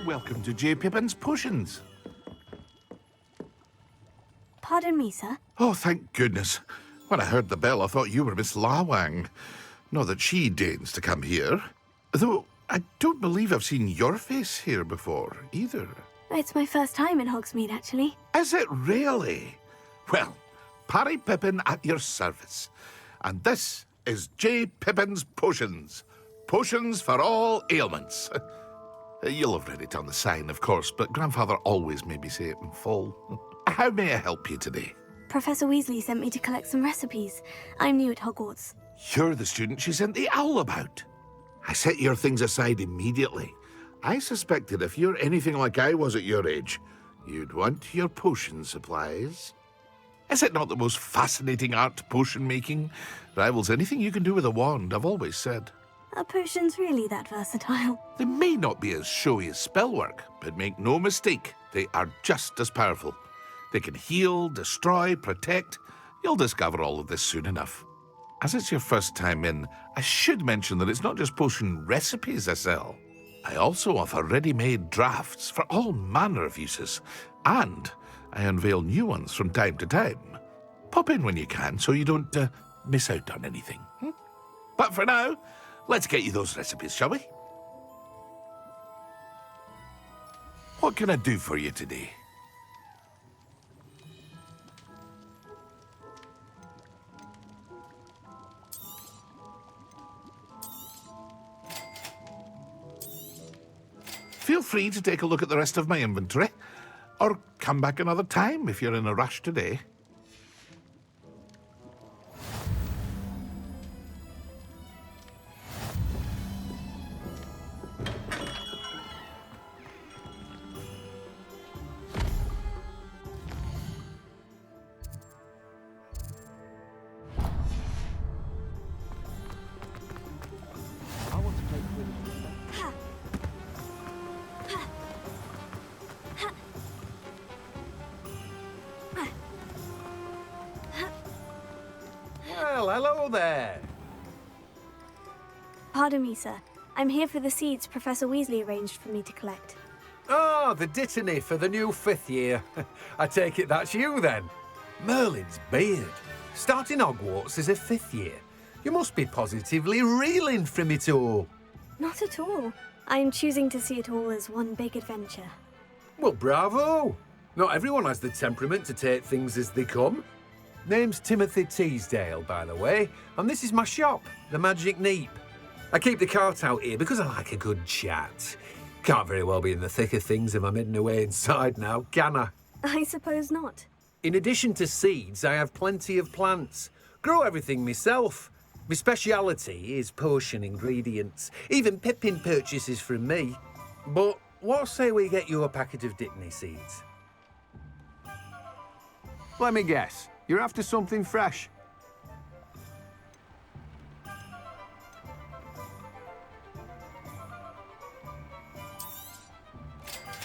Speaker 18: Welcome to J. Pippin's Potions.
Speaker 3: Pardon me, sir.
Speaker 18: Oh, thank goodness. When I heard the bell, I thought you were Miss Lawang. Not that she deigns to come here. Though, I don't believe I've seen your face here before, either.
Speaker 3: It's my first time in Hogsmeade, actually.
Speaker 18: Is it really? Well, Parry Pippin at your service. And this is J. Pippin's Potions. Potions for all ailments. You'll have read it on the sign, of course, but Grandfather always made me say it in full. How may I help you today?
Speaker 3: Professor Weasley sent me to collect some recipes. I'm new at Hogwarts.
Speaker 18: You're the student she sent the owl about. I set your things aside immediately. I suspected if you're anything like I was at your age, you'd want your potion supplies. Is it not the most fascinating art, potion making? Rivals anything you can do with a wand, I've always said.
Speaker 3: Are potions really that versatile?
Speaker 18: They may not be as showy as spellwork, but make no mistake, they are just as powerful. They can heal, destroy, protect. You'll discover all of this soon enough. As it's your first time in, I should mention that it's not just potion recipes I sell. I also offer ready-made drafts for all manner of uses, and I unveil new ones from time to time. Pop in when you can so you don't miss out on anything. But for now, let's get you those recipes, shall we? What can I do for you today? Feel free to take a look at the rest of my inventory, or come back another time if you're in a rush today.
Speaker 19: Well, hello there.
Speaker 3: Pardon me, sir. I'm here for the seeds Professor Weasley arranged for me to collect.
Speaker 19: Oh, the dittany for the new 5th year. I take it that's you, then. Merlin's beard. Starting Hogwarts as a 5th year. You must be positively reeling from it all.
Speaker 3: Not at all. I'm choosing to see it all as one big adventure.
Speaker 19: Well, bravo. Not everyone has the temperament to take things as they come. Name's Timothy Teasdale, by the way, and this is my shop, the Magic Neep. I keep the cart out here because I like a good chat. Can't very well be in the thick of things if I'm hidden away inside now, can I?
Speaker 3: I suppose not.
Speaker 19: In addition to seeds, I have plenty of plants. Grow everything myself. My speciality is potion ingredients. Even Pippin purchases from me. But what say we get you a packet of Dittany seeds?
Speaker 20: Let me guess. You're after something fresh.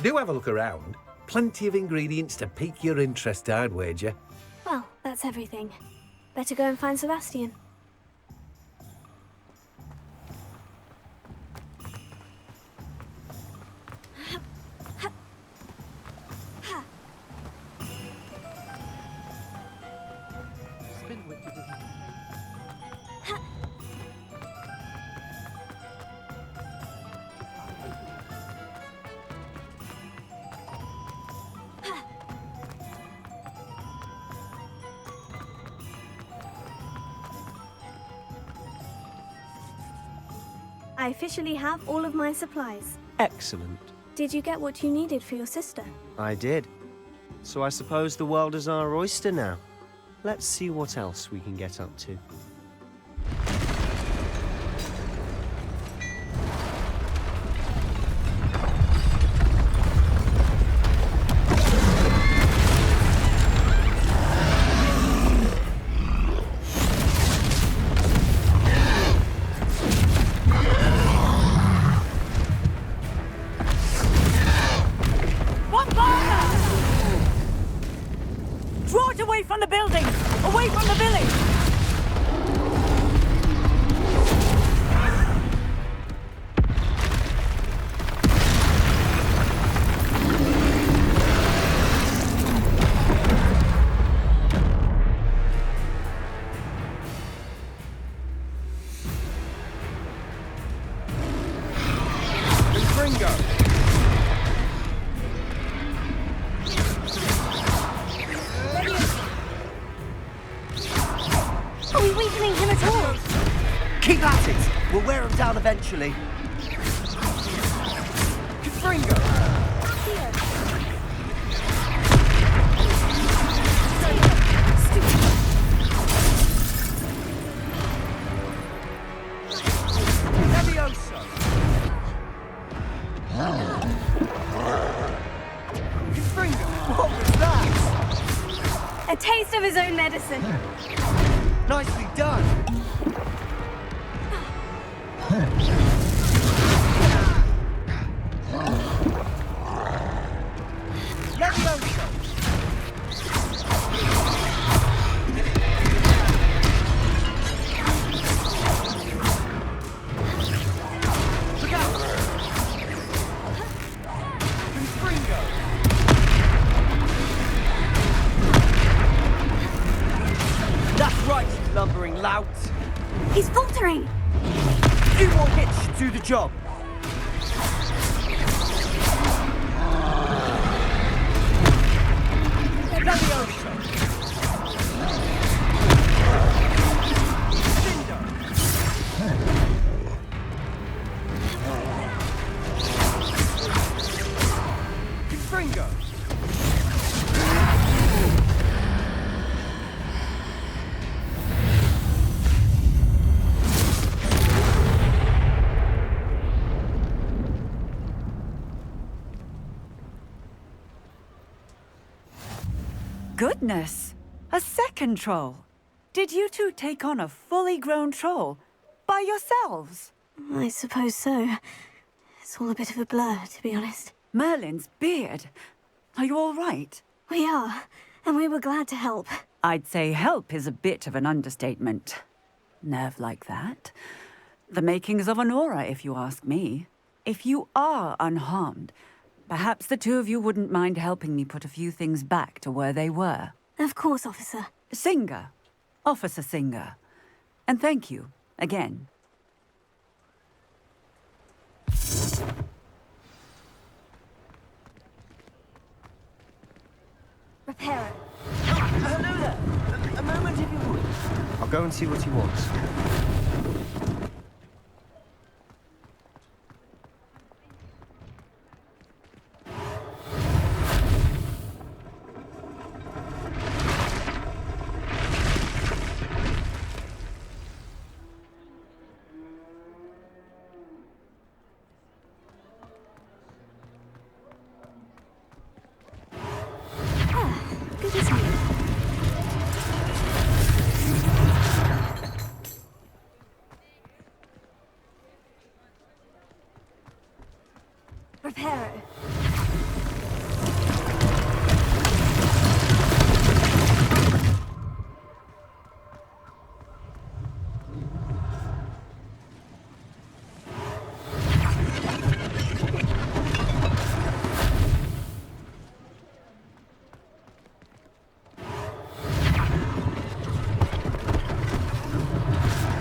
Speaker 19: Do have a look around. Plenty of ingredients to pique your interest, I'd wager.
Speaker 3: Well, that's everything. Better go and find Sebastian. I officially have all of my supplies.
Speaker 13: Excellent.
Speaker 3: Did you get what you needed for your sister?
Speaker 13: I did. So I suppose the world is our oyster now. Let's see what else we can get up to.
Speaker 11: Are we weakening him at all?
Speaker 13: Keep at it! We'll wear him down eventually.
Speaker 11: Fringo!
Speaker 13: What was that?
Speaker 3: A taste of his own medicine.
Speaker 13: Nicely done. That's right, you lumbering lout.
Speaker 3: He's faltering.
Speaker 13: Few more hits should do the job.
Speaker 21: Goodness! A second troll. Did you two take on a fully grown troll by yourselves?
Speaker 3: I suppose so. It's all a bit of a blur, to be honest.
Speaker 21: Merlin's beard. Are you all right?
Speaker 3: We are, and we were glad to help.
Speaker 21: I'd say help is a bit of an understatement. Nerve like that. The makings of an aura, if you ask me. If you are unharmed, perhaps the two of you wouldn't mind helping me put a few things back to where they were.
Speaker 3: Of course, officer.
Speaker 21: Singer. Officer Singer. And thank you, again.
Speaker 3: Repair it.
Speaker 13: Hello there. A moment if you would. I'll go and see what he wants.
Speaker 3: Good to see you. Repair it.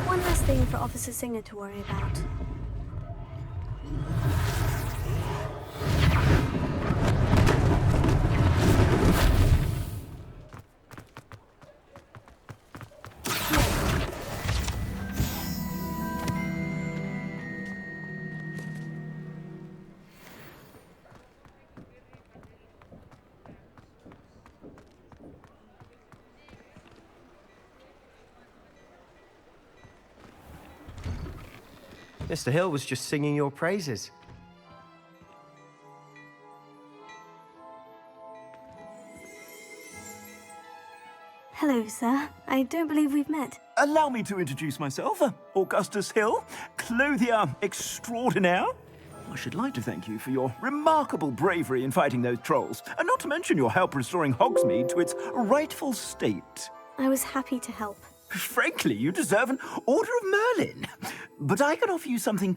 Speaker 3: One less thing for Officer Singer to worry about.
Speaker 13: Mr. Hill was just singing your praises.
Speaker 3: Hello, sir. I don't believe we've met.
Speaker 22: Allow me to introduce myself, Augustus Hill, clothier extraordinaire. I should like to thank you for your remarkable bravery in fighting those trolls, and not to mention your help restoring Hogsmeade to its rightful state.
Speaker 3: I was happy to help.
Speaker 22: Frankly, you deserve an Order of Merlin. But I can offer you something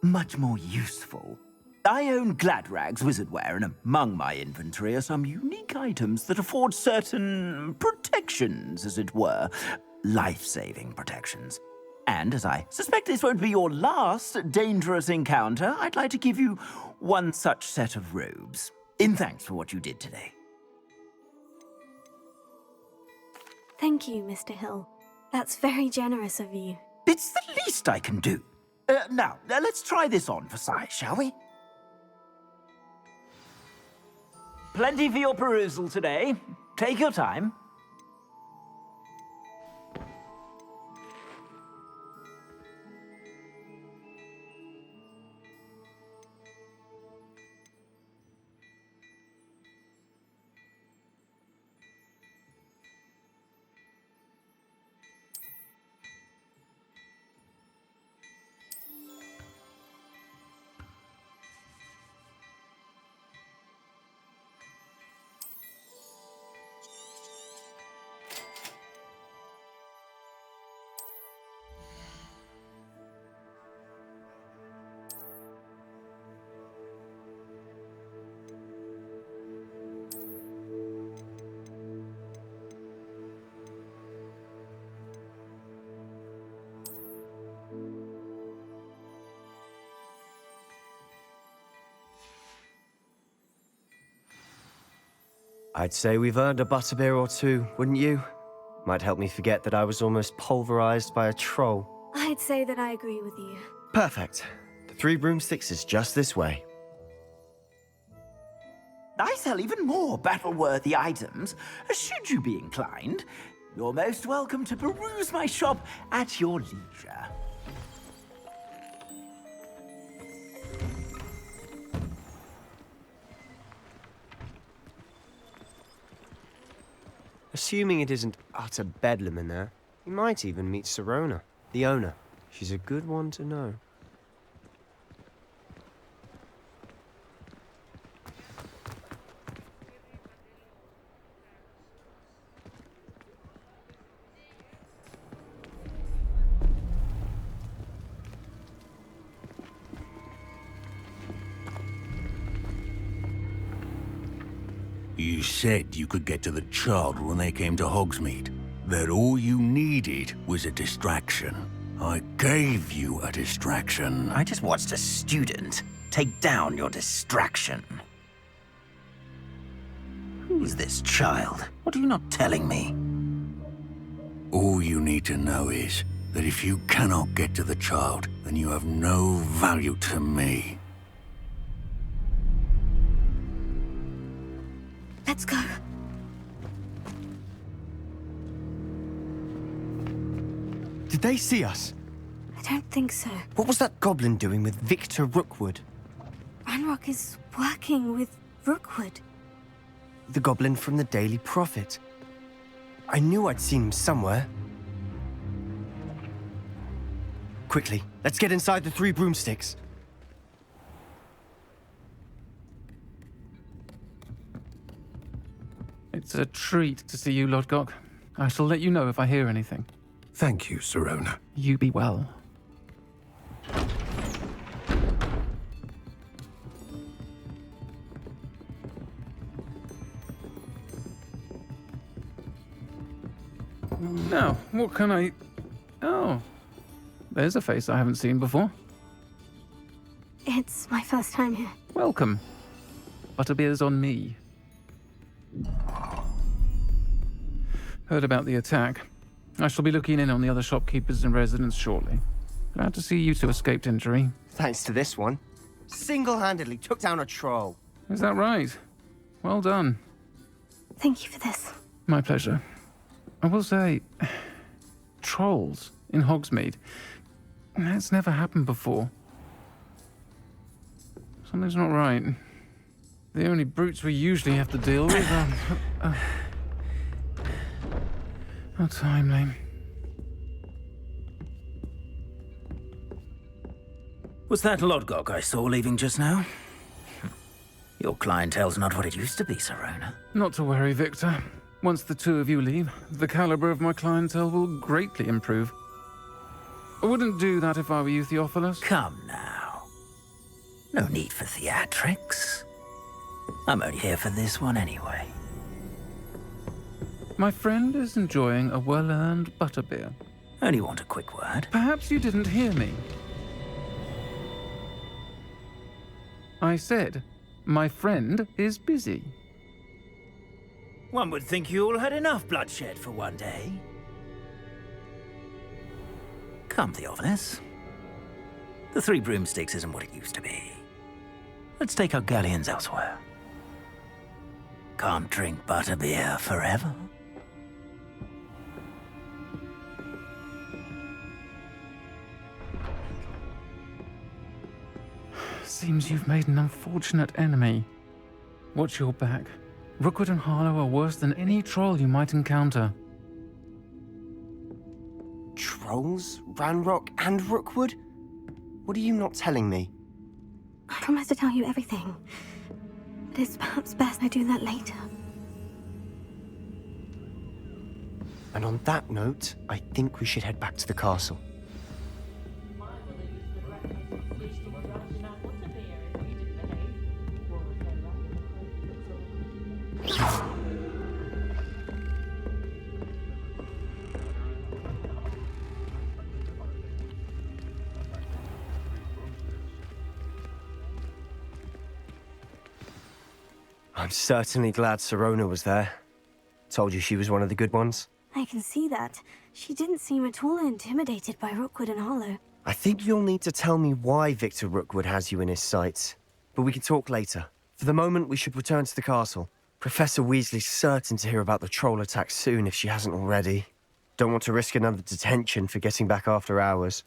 Speaker 22: much more useful. I own Gladrag's wizardware, and among my inventory are some unique items that afford certain protections, as it were. Life-saving protections. And as I suspect this won't be your last dangerous encounter, I'd like to give you one such set of robes, in thanks for what you did today.
Speaker 3: Thank you, Mr. Hill. That's very generous of you.
Speaker 22: It's the least I can do. Now, let's try this on for size, shall we? Plenty for your perusal today. Take your time.
Speaker 5: I'd say we've earned a butterbeer or two, wouldn't you? Might help me forget that I was almost pulverized by a troll.
Speaker 3: I'd say that I agree with you.
Speaker 5: Perfect. The 3 broomsticks is just this way.
Speaker 22: I sell even more battle-worthy items, should you be inclined. You're most welcome to peruse my shop at your leisure.
Speaker 5: Assuming it isn't utter bedlam in there, you might even meet Sirona, the owner. She's a good one to know.
Speaker 6: You said you could get to the child when they came to Hogsmeade. That all you needed was a distraction. I gave you a distraction.
Speaker 13: I just watched a student take down your distraction. Who's this child? What are you not telling me?
Speaker 6: All you need to know is that if you cannot get to the child, then you have no value to me.
Speaker 3: Let's go.
Speaker 5: Did they see us?
Speaker 3: I don't think so.
Speaker 5: What was that goblin doing with Victor Rookwood?
Speaker 3: Ranrock is working with Rookwood.
Speaker 5: The goblin from the Daily Prophet. I knew I'd seen him somewhere. Quickly, let's get inside the 3 broomsticks.
Speaker 15: It's a treat to see you, Lodgok. I shall let you know if I hear anything.
Speaker 19: Thank you, Sirona.
Speaker 15: You be well. Now, what can I... Oh, there's a face I haven't seen before.
Speaker 3: It's my first time here.
Speaker 15: Welcome. Butterbeer's on me. Heard about the attack. I shall be looking in on the other shopkeepers and residents shortly. Glad to see you two escaped injury.
Speaker 5: Thanks to this one. Single-handedly took down a troll.
Speaker 15: Is that right? Well done.
Speaker 3: Thank you for this.
Speaker 15: My pleasure. I will say, trolls in Hogsmeade. That's never happened before. Something's not right. The only brutes we usually have to deal with are... How timely.
Speaker 23: Was that Lodgok I saw leaving just now? Your clientele's not what it used to be, Sirona.
Speaker 15: Not to worry, Victor. Once the 2 of you leave, the caliber of my clientele will greatly improve. I wouldn't do that if I were you, Theophilus.
Speaker 23: Come now. No need for theatrics. I'm only here for this one anyway.
Speaker 15: My friend is enjoying a well-earned butterbeer.
Speaker 23: Only want a quick word.
Speaker 15: Perhaps you didn't hear me. I said, my friend is busy.
Speaker 23: One would think you all had enough bloodshed for one day. Come, Theophilus. The Three Broomsticks isn't what it used to be. Let's take our galleons elsewhere. Can't drink butterbeer forever.
Speaker 15: Seems you've made an unfortunate enemy. Watch your back. Rookwood and Harlow are worse than any troll you might encounter.
Speaker 13: Trolls? Ranrock and Rookwood? What are you not telling me?
Speaker 3: I promise to tell you everything. But it's perhaps best I do that later.
Speaker 13: And on that note, I think we should head back to the castle. I'm certainly glad Sirona was there. Told you she was one of the good ones.
Speaker 3: I can see that. She didn't seem at all intimidated by Rookwood and Harlow.
Speaker 13: I think you'll need to tell me why Victor Rookwood has you in his sights. But we can talk later. For the moment, we should return to the castle. Professor Weasley's certain to hear about the troll attack soon if she hasn't already. Don't want to risk another detention for getting back after hours.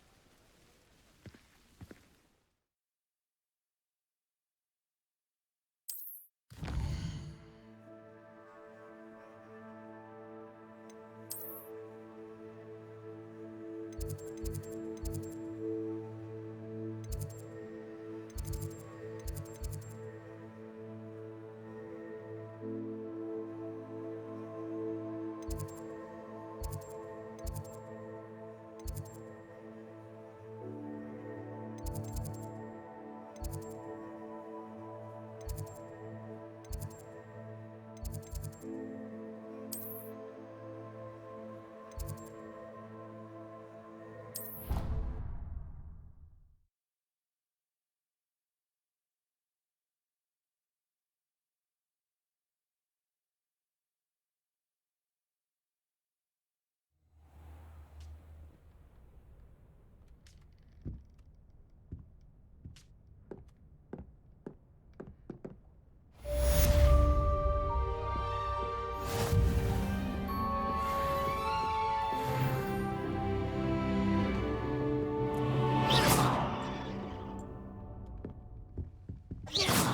Speaker 2: Yeah.